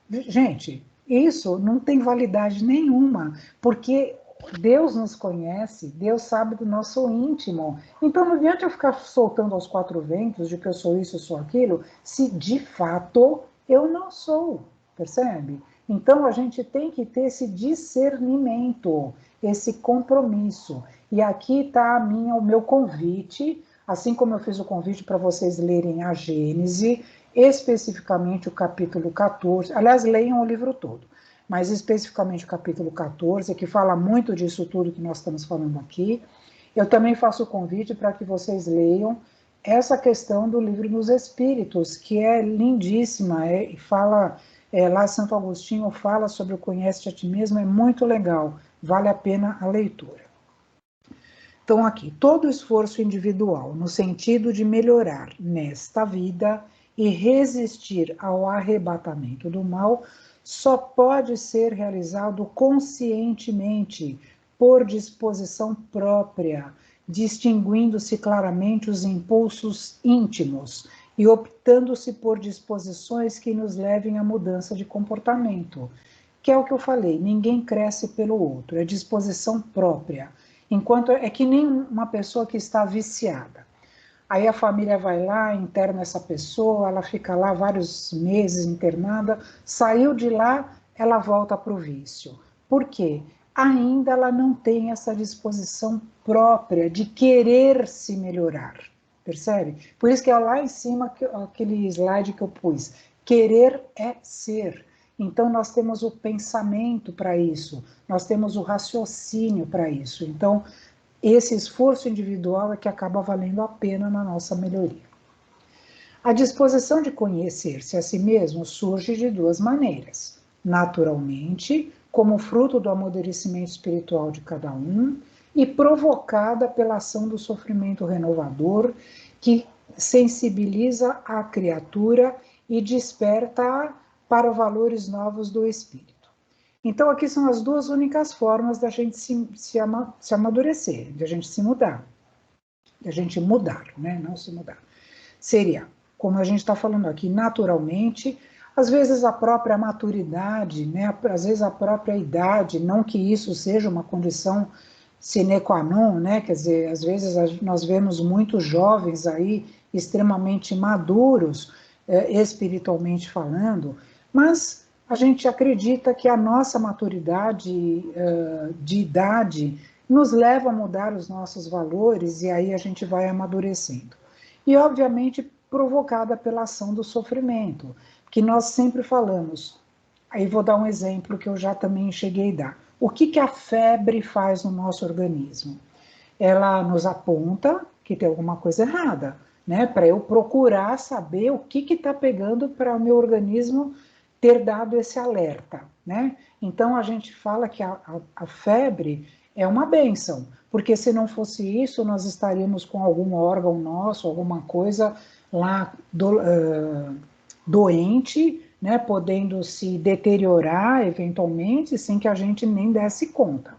Gente, isso não tem validade nenhuma, porque Deus nos conhece, Deus sabe do nosso íntimo. Então não adianta eu ficar soltando aos quatro ventos de que eu sou isso, eu sou aquilo, se de fato eu não sou, percebe? Então a gente tem que ter esse discernimento, esse compromisso. E aqui está o meu convite, assim como eu fiz o convite para vocês lerem a Gênese, especificamente o capítulo 14, aliás, leiam o livro todo, mas especificamente o capítulo 14, que fala muito disso tudo que nós estamos falando aqui. Eu também faço o convite para que vocês leiam essa questão do Livro dos Espíritos, que é lindíssima, e fala, lá Santo Agostinho fala sobre o conhece-te a ti mesmo, é muito legal, vale a pena a leitura. Então aqui, todo esforço individual no sentido de melhorar nesta vida e resistir ao arrebatamento do mal só pode ser realizado conscientemente, por disposição própria, distinguindo-se claramente os impulsos íntimos e optando-se por disposições que nos levem à mudança de comportamento. Que é o que eu falei, ninguém cresce pelo outro, é disposição própria. Enquanto é que nem uma pessoa que está viciada. Aí a família vai lá, interna essa pessoa, ela fica lá vários meses internada, saiu de lá, ela volta para o vício. Por quê? Ainda ela não tem essa disposição própria de querer se melhorar, percebe? Por isso que é lá em cima aquele slide que eu pus, querer é ser. Então nós temos o pensamento para isso, nós temos o raciocínio para isso. Então esse esforço individual é que acaba valendo a pena na nossa melhoria. A disposição de conhecer-se a si mesmo surge de duas maneiras: naturalmente, como fruto do amadurecimento espiritual de cada um, e provocada pela ação do sofrimento renovador, que sensibiliza a criatura e desperta-a para valores novos do espírito. Então, aqui são as duas únicas formas da gente se amadurecer, de a gente se mudar, de a gente mudar, né? Não se mudar. Seria, como a gente está falando aqui, naturalmente, às vezes a própria maturidade, né? Às vezes a própria idade, não que isso seja uma condição sine qua non, né? Quer dizer, às vezes nós vemos muitos jovens aí extremamente maduros, espiritualmente falando, mas a gente acredita que a nossa maturidade de idade nos leva a mudar os nossos valores e aí a gente vai amadurecendo. E, obviamente, provocada pela ação do sofrimento, que nós sempre falamos. Aí vou dar um exemplo que eu já também cheguei a dar. O que a febre faz no nosso organismo? Ela nos aponta que tem alguma coisa errada. né? Para eu procurar saber o que está pegando para o meu organismo ter dado esse alerta, né? Então a gente fala que a febre é uma bênção, porque se não fosse isso, nós estaríamos com algum órgão nosso, alguma coisa lá doente, né, podendo se deteriorar eventualmente, sem que a gente nem desse conta.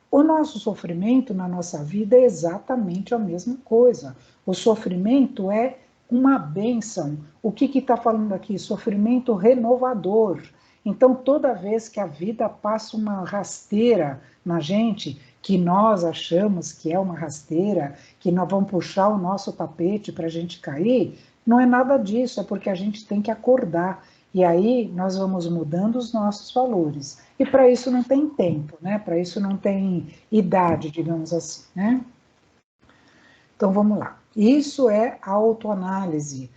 O nosso sofrimento na nossa vida é exatamente a mesma coisa. O sofrimento é uma bênção. O que está falando aqui? Sofrimento renovador. Então, toda vez que a vida passa uma rasteira na gente, que nós achamos que é uma rasteira, que nós vamos puxar o nosso tapete para a gente cair, não é nada disso, é porque a gente tem que acordar. E aí nós vamos mudando os nossos valores. E para isso não tem tempo, né? Para isso não tem idade, digamos assim, né? Então vamos lá. Isso é autoanálise,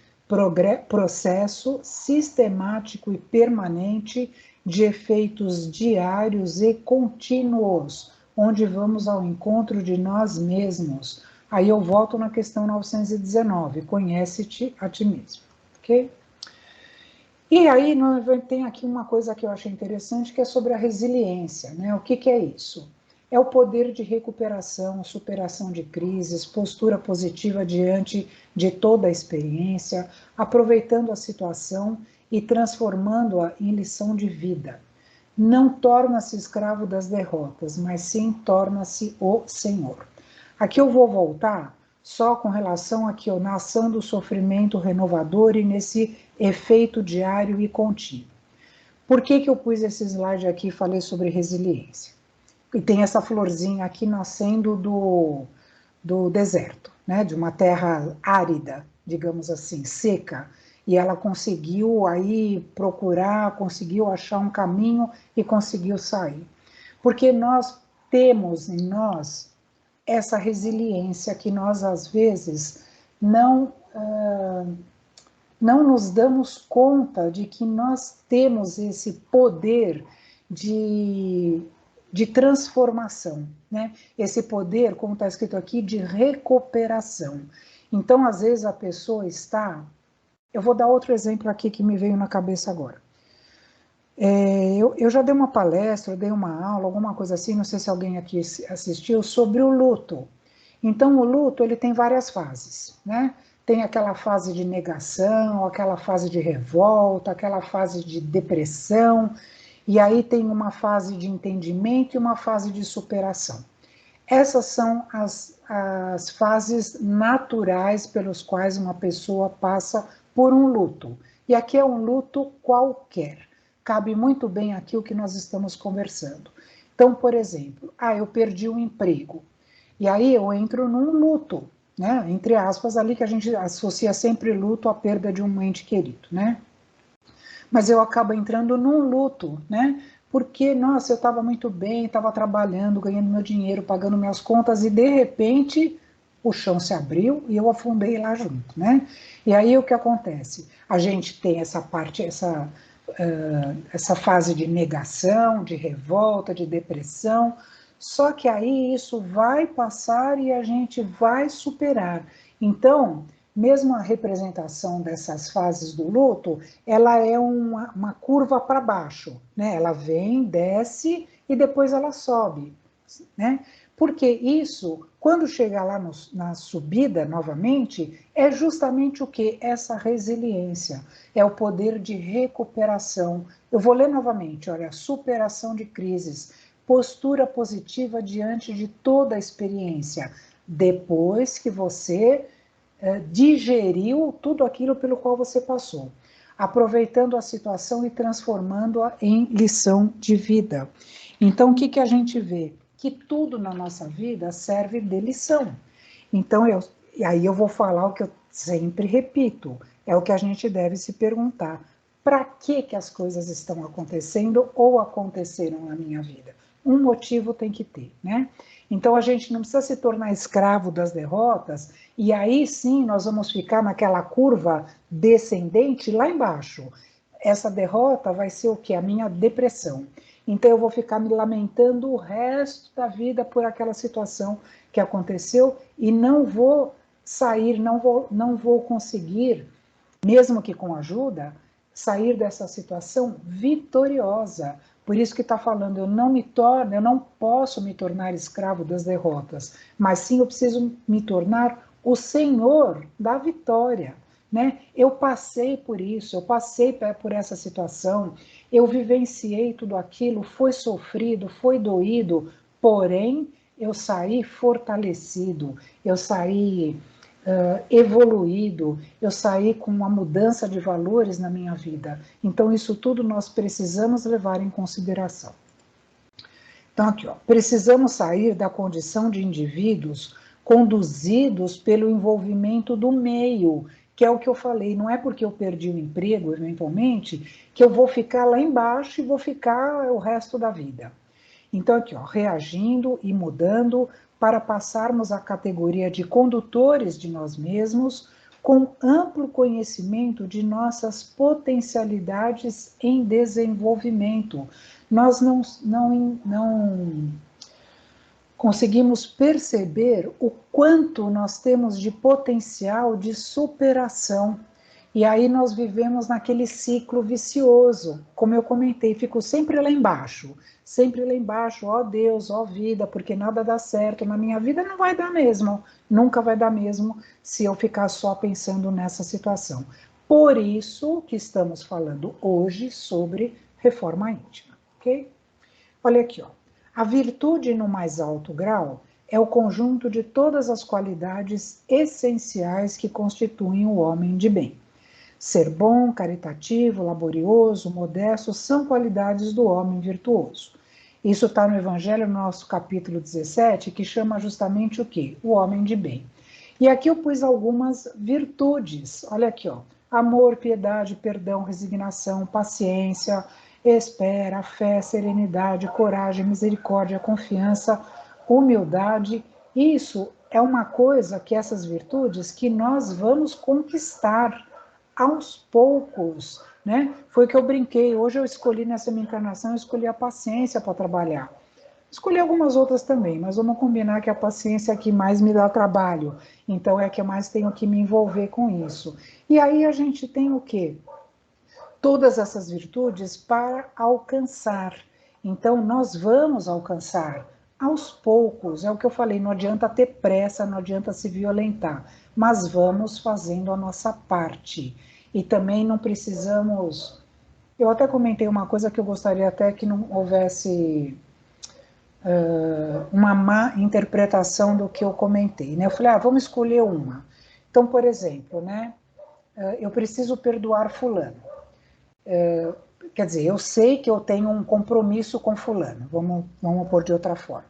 processo sistemático e permanente de efeitos diários e contínuos, onde vamos ao encontro de nós mesmos. Aí eu volto na questão 919, conhece-te a ti mesmo, ok? E aí tem aqui uma coisa que eu achei interessante, que é sobre a resiliência, né? O que é isso? É o poder de recuperação, superação de crises, postura positiva diante de toda a experiência, aproveitando a situação e transformando-a em lição de vida. Não torna-se escravo das derrotas, mas sim torna-se o Senhor. Aqui eu vou voltar só com relação aqui na ação do sofrimento renovador e nesse efeito diário e contínuo. Por que eu pus esse slide aqui e falei sobre resiliência? E tem essa florzinha aqui nascendo do deserto, né? De uma terra árida, digamos assim, seca. E ela conseguiu aí procurar, conseguiu achar um caminho e conseguiu sair. Porque nós temos em nós essa resiliência que nós, às vezes, não nos damos conta de que nós temos esse poder de transformação, né? Esse poder, como está escrito aqui, de recuperação. Então, às vezes, a pessoa está. Eu vou dar outro exemplo aqui que me veio na cabeça agora. Eu já dei uma palestra, eu dei uma aula, alguma coisa assim, não sei se alguém aqui assistiu, sobre o luto. Então, o luto ele tem várias fases, né? Tem aquela fase de negação, aquela fase de revolta, aquela fase de depressão, e aí tem uma fase de entendimento e uma fase de superação. Essas são as fases naturais pelos quais uma pessoa passa por um luto. E aqui é um luto qualquer. Cabe muito bem aqui o que nós estamos conversando. Então, por exemplo, eu perdi o emprego. E aí eu entro num luto, né? Entre aspas, ali que a gente associa sempre luto à perda de um ente querido, né? Mas eu acabo entrando num luto, né? Porque, nossa, eu estava muito bem, estava trabalhando, ganhando meu dinheiro, pagando minhas contas, e de repente o chão se abriu e eu afundei lá junto, né? E aí o que acontece? A gente tem essa parte, essa fase de negação, de revolta, de depressão, só que aí isso vai passar e a gente vai superar. Então, mesmo a representação dessas fases do luto, ela é uma curva para baixo, né? Ela vem, desce e depois ela sobe, né? Porque isso, quando chegar lá na subida novamente, é justamente o que? Essa resiliência, é o poder de recuperação. Eu vou ler novamente, olha, superação de crises, postura positiva diante de toda a experiência, depois que você digeriu tudo aquilo pelo qual você passou, aproveitando a situação e transformando-a em lição de vida. Então, o que a gente vê? Que tudo na nossa vida serve de lição. Então, e aí eu vou falar o que eu sempre repito, é o que a gente deve se perguntar. Para que as coisas estão acontecendo ou aconteceram na minha vida? Um motivo tem que ter, né? Então a gente não precisa se tornar escravo das derrotas, e aí sim nós vamos ficar naquela curva descendente lá embaixo. Essa derrota vai ser o que? A minha depressão. Então eu vou ficar me lamentando o resto da vida por aquela situação que aconteceu e não vou sair, não vou conseguir, mesmo que com ajuda, sair dessa situação vitoriosa. Por isso que está falando, eu não posso me tornar escravo das derrotas, mas sim eu preciso me tornar o senhor da vitória. Né? Eu passei por isso, eu passei por essa situação, eu vivenciei tudo aquilo, foi sofrido, foi doído, porém eu saí fortalecido, eu saí evoluído, eu saí com uma mudança de valores na minha vida. Então, isso tudo nós precisamos levar em consideração. Então, aqui, ó, precisamos sair da condição de indivíduos conduzidos pelo envolvimento do meio, que é o que eu falei, não é porque eu perdi o emprego, eventualmente, que eu vou ficar lá embaixo e vou ficar o resto da vida. Então, aqui, ó, reagindo e mudando para passarmos à categoria de condutores de nós mesmos, com amplo conhecimento de nossas potencialidades em desenvolvimento. Nós não conseguimos perceber o quanto nós temos de potencial de superação. E aí nós vivemos naquele ciclo vicioso, como eu comentei, fico sempre lá embaixo, ó Deus, ó vida, porque nada dá certo na minha vida, não vai dar mesmo, nunca vai dar mesmo se eu ficar só pensando nessa situação. Por isso que estamos falando hoje sobre reforma íntima, ok? Olha aqui, ó. A virtude no mais alto grau é o conjunto de todas as qualidades essenciais que constituem o homem de bem. Ser bom, caritativo, laborioso, modesto são qualidades do homem virtuoso. Isso está no Evangelho, no nosso capítulo 17, que chama justamente o quê? O homem de bem. E aqui eu pus algumas virtudes. Olha aqui, ó. Amor, piedade, perdão, resignação, paciência, espera, fé, serenidade, coragem, misericórdia, confiança, humildade. Isso é uma coisa que essas virtudes que nós vamos conquistar aos poucos, né? Foi que eu brinquei. Hoje eu escolhi nessa minha encarnação, eu escolhi a paciência para trabalhar. Escolhi algumas outras também, mas vamos combinar que a paciência é a que mais me dá trabalho. Então é a que eu mais tenho que me envolver com isso. E aí a gente tem o quê? Todas essas virtudes para alcançar. Então nós vamos alcançar aos poucos. É o que eu falei, não adianta ter pressa, não adianta se violentar, mas vamos fazendo a nossa parte. E também não precisamos. Eu até comentei uma coisa que eu gostaria até que não houvesse uma má interpretação do que eu comentei, né? Eu falei, vamos escolher uma. Então, por exemplo, né? Eu preciso perdoar fulano. Quer dizer, eu sei que eu tenho um compromisso com fulano, vamos pôr de outra forma.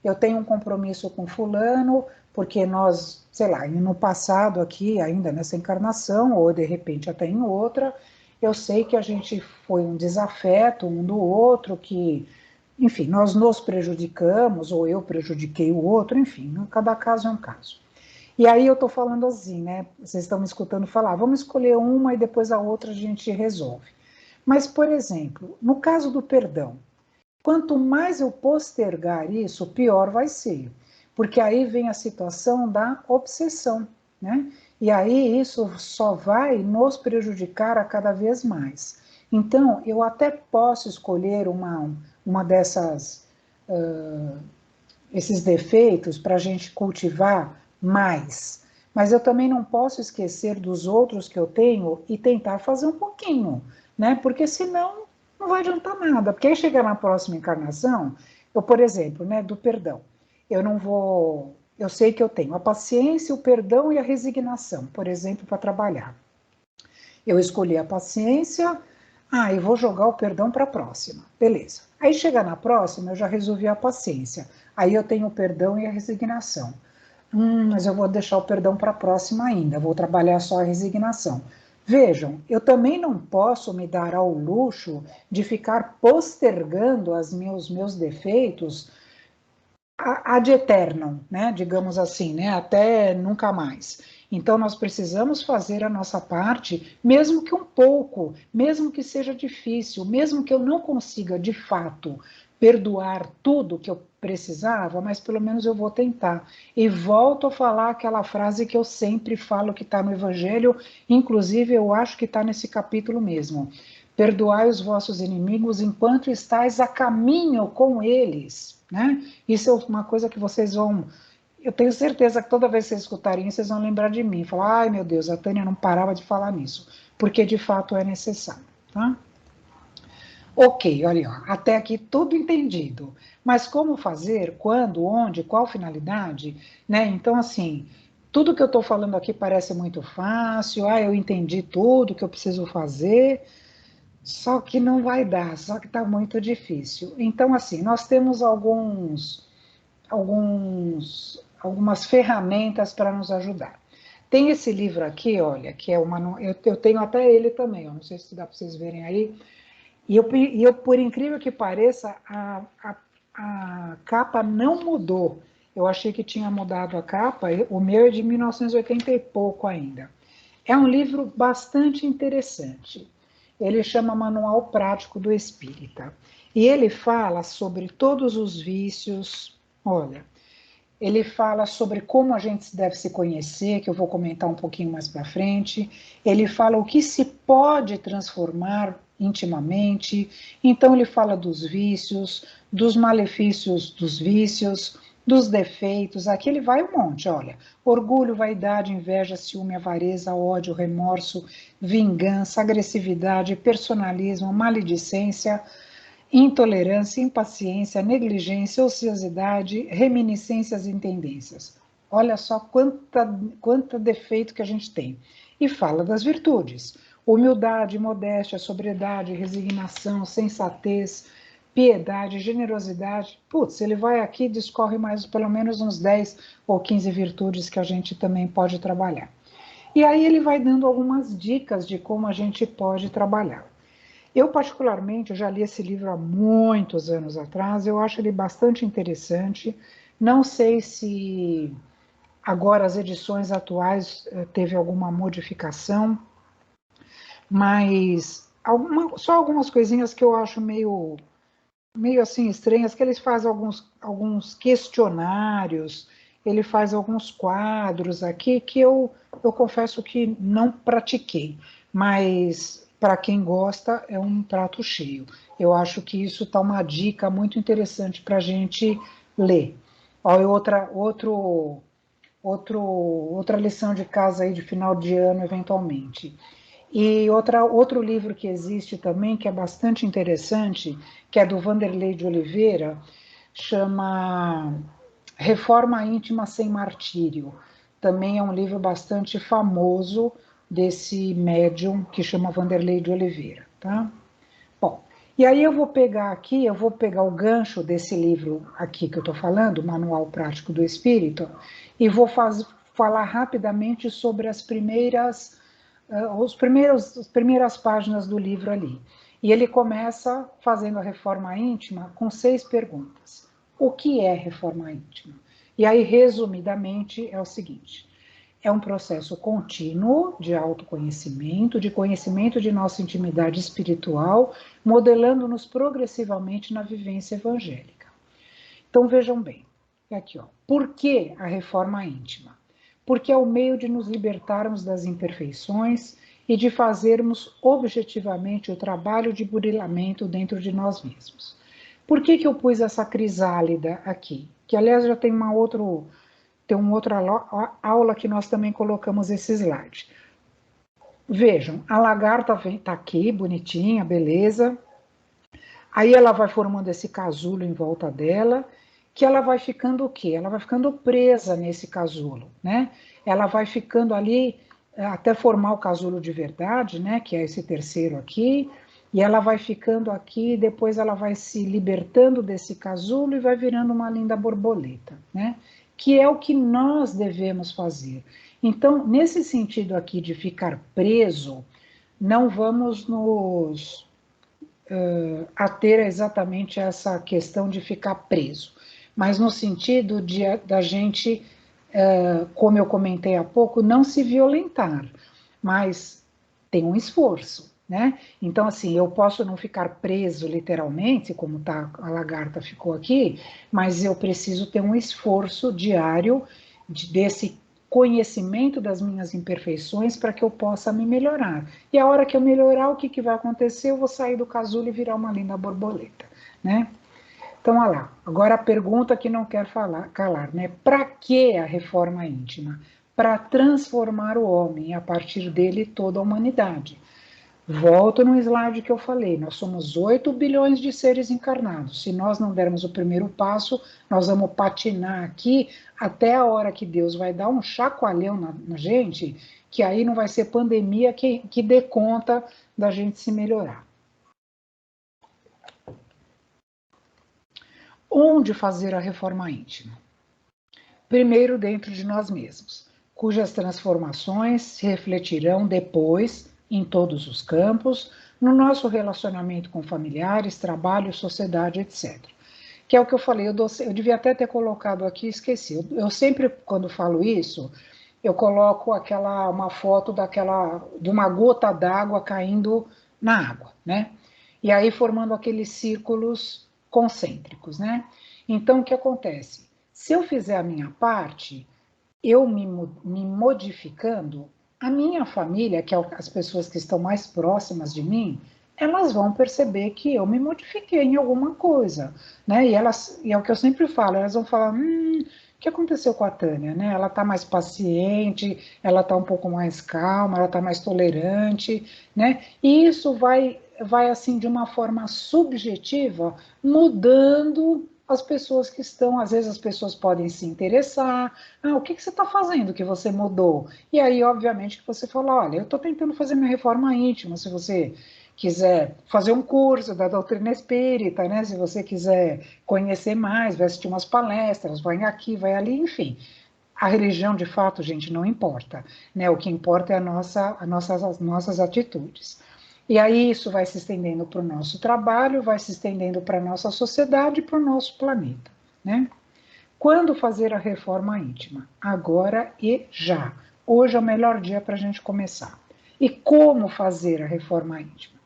Eu tenho um compromisso com fulano, porque nós, sei lá, no passado aqui, ainda nessa encarnação, ou de repente até em outra, eu sei que a gente foi um desafeto um do outro, que, enfim, nós nos prejudicamos, ou eu prejudiquei o outro, enfim, cada caso é um caso. E aí eu estou falando assim, né? Vocês estão me escutando falar, vamos escolher uma e depois a outra a gente resolve. Mas, por exemplo, no caso do perdão, quanto mais eu postergar isso, pior vai ser. Porque aí vem a situação da obsessão, né? E aí isso só vai nos prejudicar a cada vez mais. Então, eu até posso escolher uma dessas, esses defeitos para a gente cultivar mais. Mas eu também não posso esquecer dos outros que eu tenho e tentar fazer um pouquinho, né? Porque senão não vai adiantar nada. Porque aí chegar na próxima encarnação, eu, por exemplo, né, do perdão, eu não vou. Eu sei que eu tenho a paciência, o perdão e a resignação, por exemplo, para trabalhar. Eu escolhi a paciência, e vou jogar o perdão para a próxima. Beleza. Aí chega na próxima, eu já resolvi a paciência. Aí eu tenho o perdão e a resignação. Mas eu vou deixar o perdão para a próxima ainda, vou trabalhar só a resignação. Vejam, eu também não posso me dar ao luxo de ficar postergando os meus defeitos ad eternum, né? Digamos assim, né? Até nunca mais. Então nós precisamos fazer a nossa parte, mesmo que um pouco, mesmo que seja difícil, mesmo que eu não consiga de fato perdoar tudo que eu precisava, mas pelo menos eu vou tentar. E volto a falar aquela frase que eu sempre falo que está no Evangelho, inclusive eu acho que está nesse capítulo mesmo. Perdoai os vossos inimigos enquanto estáis a caminho com eles, né? Isso é uma coisa que vocês vão... Eu tenho certeza que toda vez que vocês escutarem isso, vocês vão lembrar de mim. Falar, ai meu Deus, a Tânia não parava de falar nisso. Porque de fato é necessário, tá? Ok, olha, ó, até aqui tudo entendido. Mas como fazer, quando, onde, qual finalidade, né? Então, assim, tudo que eu estou falando aqui parece muito fácil, eu entendi tudo que eu preciso fazer, só que não vai dar, só que está muito difícil. Então, assim, nós temos algumas ferramentas para nos ajudar. Tem esse livro aqui, olha, que é o manual, eu tenho até ele também, ó, não sei se dá para vocês verem aí, e eu, por incrível que pareça, a capa não mudou. Eu achei que tinha mudado a capa, o meu é de 1980 e pouco ainda. É um livro bastante interessante. Ele chama Manual Prático do Espírita. E ele fala sobre todos os vícios. Olha, ele fala sobre como a gente deve se conhecer, que eu vou comentar um pouquinho mais para frente. Ele fala o que se pode transformar intimamente. Então, ele fala dos vícios, dos malefícios dos vícios, dos defeitos. Aqui ele vai um monte, olha. Orgulho, vaidade, inveja, ciúme, avareza, ódio, remorso, vingança, agressividade, personalismo, maledicência, intolerância, impaciência, negligência, ociosidade, reminiscências e tendências. Olha só quanta defeito que a gente tem. E fala das virtudes. Humildade, modéstia, sobriedade, resignação, sensatez, piedade, generosidade. Putz, ele vai aqui e discorre mais pelo menos uns 10 ou 15 virtudes que a gente também pode trabalhar. E aí ele vai dando algumas dicas de como a gente pode trabalhar. Eu, particularmente, já li esse livro há muitos anos atrás, eu acho ele bastante interessante. Não sei se agora as edições atuais teve alguma modificação, mas só algumas coisinhas que eu acho meio assim estranhas, que eles fazem alguns questionários, ele faz alguns quadros aqui que eu confesso que não pratiquei, mas para quem gosta é um prato cheio. Eu acho que isso está uma dica muito interessante para a gente ler. Ó, outra lição de casa aí de final de ano, eventualmente. E outro livro que existe também, que é bastante interessante, que é do Vanderlei de Oliveira, chama Reforma Íntima Sem Martírio. Também é um livro bastante famoso desse médium que chama Vanderlei de Oliveira, tá? Bom, e aí eu vou pegar o gancho desse livro aqui que eu estou falando, Manual Prático do Espírito, e vou falar rapidamente sobre as primeiras páginas do livro ali. E ele começa fazendo a reforma íntima com 6 perguntas. O que é reforma íntima? E aí, resumidamente, é o seguinte: é um processo contínuo de autoconhecimento, de conhecimento de nossa intimidade espiritual, modelando-nos progressivamente na vivência evangélica. Então vejam bem, aqui ó, por que a reforma íntima? Porque é o meio de nos libertarmos das imperfeições e de fazermos objetivamente o trabalho de burilamento dentro de nós mesmos. Por que eu pus essa crisálida aqui? Que aliás já tem uma outra aula que nós também colocamos esse slide. Vejam, a lagarta está aqui, bonitinha, beleza. Aí ela vai formando esse casulo em volta dela, que ela vai ficando o quê? Ela vai ficando presa nesse casulo, né? Ela vai ficando ali até formar o casulo de verdade, né? Que é esse terceiro aqui, e ela vai ficando aqui, depois ela vai se libertando desse casulo e vai virando uma linda borboleta, né? Que é o que nós devemos fazer. Então, nesse sentido aqui de ficar preso, não vamos nos ater exatamente a essa questão de ficar preso, mas no sentido da gente, como eu comentei há pouco, não se violentar, mas tem um esforço, né? Então, assim, eu posso não ficar preso literalmente, como tá, a lagarta ficou aqui, mas eu preciso ter um esforço diário desse conhecimento das minhas imperfeições para que eu possa me melhorar. E a hora que eu melhorar, o que, que vai acontecer? Eu vou sair do casulo e virar uma linda borboleta, né? Então, olha lá, agora a pergunta que não quer calar, né? Para que a reforma íntima? Para transformar o homem e a partir dele toda a humanidade. Volto no slide que eu falei, nós somos 8 bilhões de seres encarnados. Se nós não dermos o primeiro passo, nós vamos patinar aqui até a hora que Deus vai dar um chacoalhão na gente, que aí não vai ser pandemia que dê conta da gente se melhorar. Onde fazer a reforma íntima? Primeiro, dentro de nós mesmos, cujas transformações se refletirão depois em todos os campos, no nosso relacionamento com familiares, trabalho, sociedade, etc. Que é o que eu falei, eu devia até ter colocado aqui, esqueci. Eu sempre, quando falo isso, eu coloco uma foto de uma gota d'água caindo na água, né? E aí formando aqueles círculos concêntricos, né? Então, o que acontece? Se eu fizer a minha parte, eu me modificando, a minha família, que é as pessoas que estão mais próximas de mim, elas vão perceber que eu me modifiquei em alguma coisa, né? E é o que eu sempre falo, elas vão falar, o que aconteceu com a Tânia, né? Ela está mais paciente, ela está um pouco mais calma, ela está mais tolerante, né? E isso vai assim de uma forma subjetiva mudando as pessoas que estão, às vezes as pessoas podem se interessar, o que você está fazendo que você mudou? E aí, obviamente, que você fala, olha, eu estou tentando fazer minha reforma íntima, se você quiser fazer um curso da doutrina espírita, né? Se você quiser conhecer mais, vai assistir umas palestras, vai aqui, vai ali, enfim. A religião, de fato, gente, não importa, né? O que importa é as nossas atitudes. E aí isso vai se estendendo para o nosso trabalho, vai se estendendo para a nossa sociedade e para o nosso planeta, né? Quando fazer a reforma íntima? Agora e já. Hoje é o melhor dia para a gente começar. E como fazer a reforma íntima?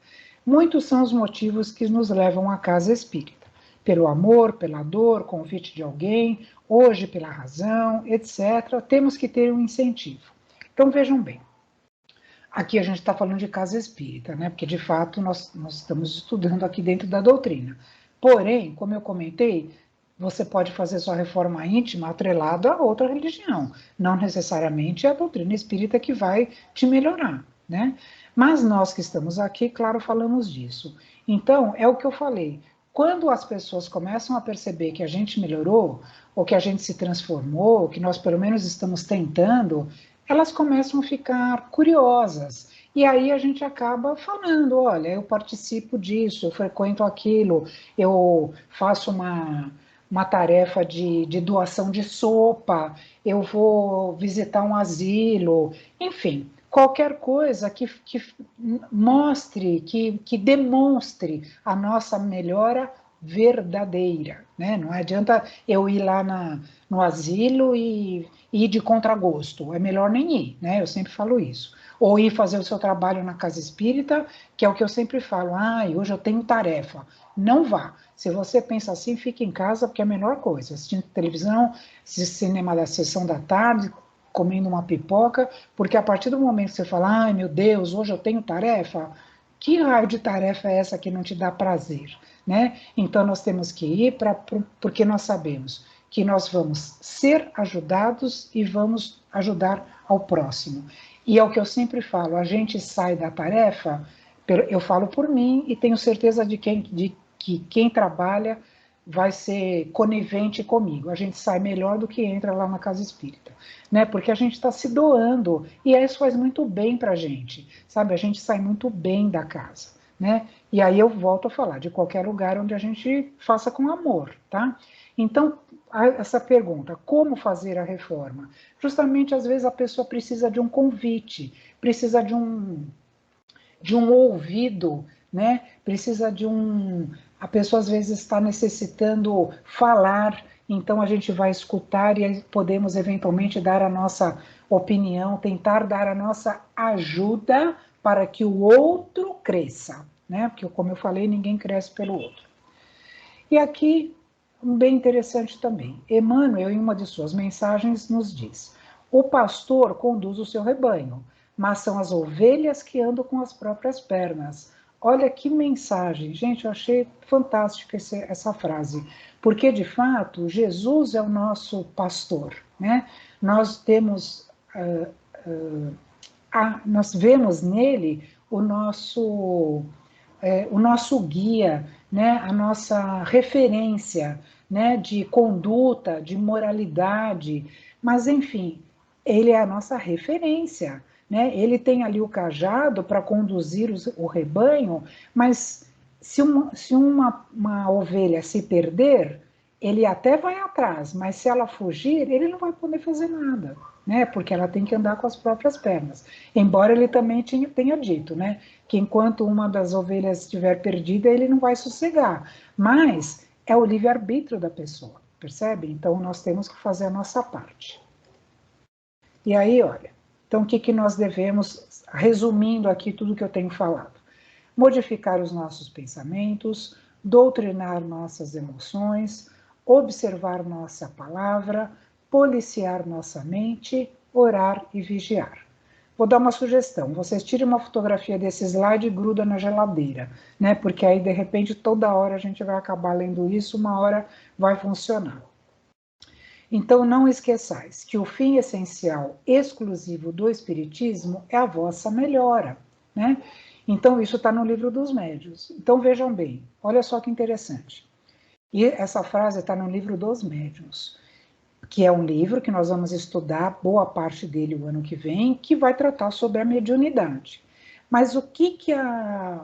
Muitos são os motivos que nos levam à casa espírita. Pelo amor, pela dor, convite de alguém, hoje pela razão, etc. Temos que ter um incentivo. Então vejam bem, aqui a gente está falando de casa espírita, né? Porque de fato nós estamos estudando aqui dentro da doutrina. Porém, como eu comentei, você pode fazer sua reforma íntima atrelado a outra religião. Não necessariamente é a doutrina espírita que vai te melhorar, né? Mas nós que estamos aqui, claro, falamos disso. Então, é o que eu falei. Quando as pessoas começam a perceber que a gente melhorou, ou que a gente se transformou, ou que nós pelo menos estamos tentando, elas começam a ficar curiosas. E aí a gente acaba falando, olha, eu participo disso, eu frequento aquilo, eu faço uma tarefa de doação de sopa, eu vou visitar um asilo, enfim, qualquer coisa que mostre, que demonstre a nossa melhora verdadeira, né? Não adianta eu ir lá no asilo e ir de contragosto, é melhor nem ir, né? Eu sempre falo isso. Ou ir fazer o seu trabalho na casa espírita, que é o que eu sempre falo, hoje eu tenho tarefa. Não vá. Se você pensa assim, fique em casa, porque é a melhor coisa. Assistindo televisão, cinema da sessão da tarde, comendo uma pipoca, porque a partir do momento que você fala, meu Deus, hoje eu tenho tarefa, que raio de tarefa é essa que não te dá prazer, né? Então nós temos que ir porque nós sabemos que nós vamos ser ajudados e vamos ajudar ao próximo. E é o que eu sempre falo, a gente sai da tarefa, eu falo por mim e tenho certeza de que quem trabalha vai ser conivente comigo. A gente sai melhor do que entra lá na casa espírita, né? Porque a gente está se doando e isso faz muito bem para a gente, sabe? A gente sai muito bem da casa, né? E aí eu volto a falar de qualquer lugar onde a gente faça com amor, tá? Então, essa pergunta, como fazer a reforma? Justamente, às vezes, a pessoa precisa de um convite, precisa de um ouvido, né? Precisa de um. A pessoa às vezes está necessitando falar, então a gente vai escutar e podemos eventualmente dar a nossa opinião, tentar dar a nossa ajuda para que o outro cresça, né? Porque, como eu falei, ninguém cresce pelo outro. E aqui, bem interessante também, Emmanuel, em uma de suas mensagens, nos diz: o pastor conduz o seu rebanho, mas são as ovelhas que andam com as próprias pernas. Olha que mensagem, gente, eu achei fantástica essa frase, porque de fato Jesus é o nosso pastor, né? Nós temos, nós vemos nele o nosso guia, né? A nossa referência, né? De conduta, de moralidade, mas enfim, ele é a nossa referência. Né? Ele tem ali o cajado para conduzir o rebanho, mas se uma ovelha se perder, ele até vai atrás, mas se ela fugir, ele não vai poder fazer nada, né? Porque ela tem que andar com as próprias pernas. Embora ele também tenha dito, né? Que enquanto uma das ovelhas estiver perdida, ele não vai sossegar. Mas é o livre-arbítrio da pessoa, percebe? Então nós temos que fazer a nossa parte. E aí, olha, então o que nós devemos, resumindo aqui tudo que eu tenho falado? Modificar os nossos pensamentos, doutrinar nossas emoções, observar nossa palavra, policiar nossa mente, orar e vigiar. Vou dar uma sugestão, vocês tirem uma fotografia desse slide e gruda na geladeira, né? Porque aí, de repente, toda hora a gente vai acabar lendo isso, uma hora vai funcionar. Então, não esqueçais que o fim essencial exclusivo do Espiritismo é a vossa melhora, né? Então, isso está no Livro dos Médiuns. Então, vejam bem, olha só que interessante. E essa frase está no Livro dos Médiuns, que é um livro que nós vamos estudar boa parte dele o ano que vem, que vai tratar sobre a mediunidade. Mas o que a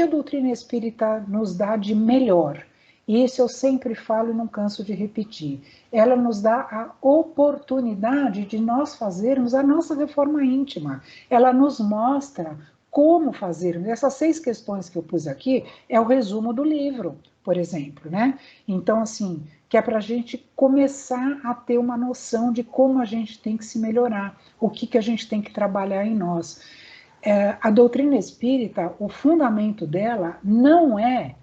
doutrina espírita nos dá de melhor? E isso eu sempre falo e não canso de repetir. Ela nos dá a oportunidade de nós fazermos a nossa reforma íntima. Ela nos mostra como fazer. Essas 6 questões que eu pus aqui é o resumo do livro, por exemplo, né? Então, assim, que é para a gente começar a ter uma noção de como a gente tem que se melhorar, o que a gente tem que trabalhar em nós. A doutrina espírita, o fundamento dela não é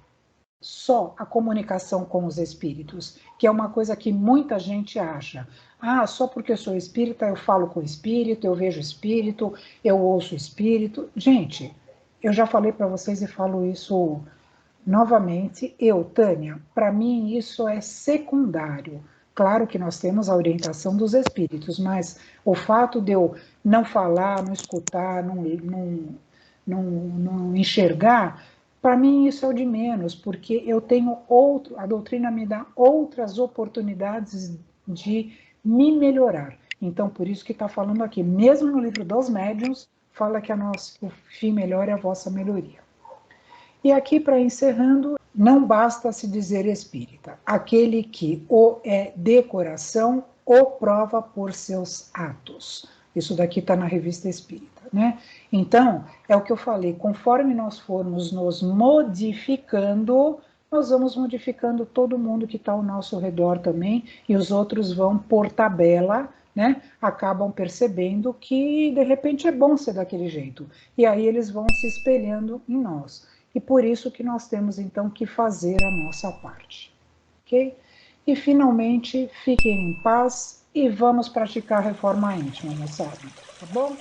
só a comunicação com os espíritos, que é uma coisa que muita gente acha. Ah, só porque eu sou espírita, eu falo com o espírito, eu vejo espírito, eu ouço espírito. Gente, eu já falei para vocês e falo isso novamente. Tânia, para mim isso é secundário. Claro que nós temos a orientação dos espíritos, mas o fato de eu não falar, não escutar, não enxergar, para mim isso é o de menos, porque eu tenho a doutrina me dá outras oportunidades de me melhorar. Então, por isso que está falando aqui, mesmo no livro dos médiuns, fala que o fim melhor é a vossa melhoria. E aqui, para encerrando, não basta se dizer espírita. Aquele que o é de coração, o prova por seus atos. Isso daqui está na Revista Espírita, né? Então, é o que eu falei, conforme nós formos nos modificando, nós vamos modificando todo mundo que está ao nosso redor também, e os outros vão, por tabela, né, acabam percebendo que, de repente, é bom ser daquele jeito. E aí eles vão se espelhando em nós. E por isso que nós temos, então, que fazer a nossa parte. Ok? E, finalmente, fiquem em paz e vamos praticar a reforma íntima, moçada. Tá bom?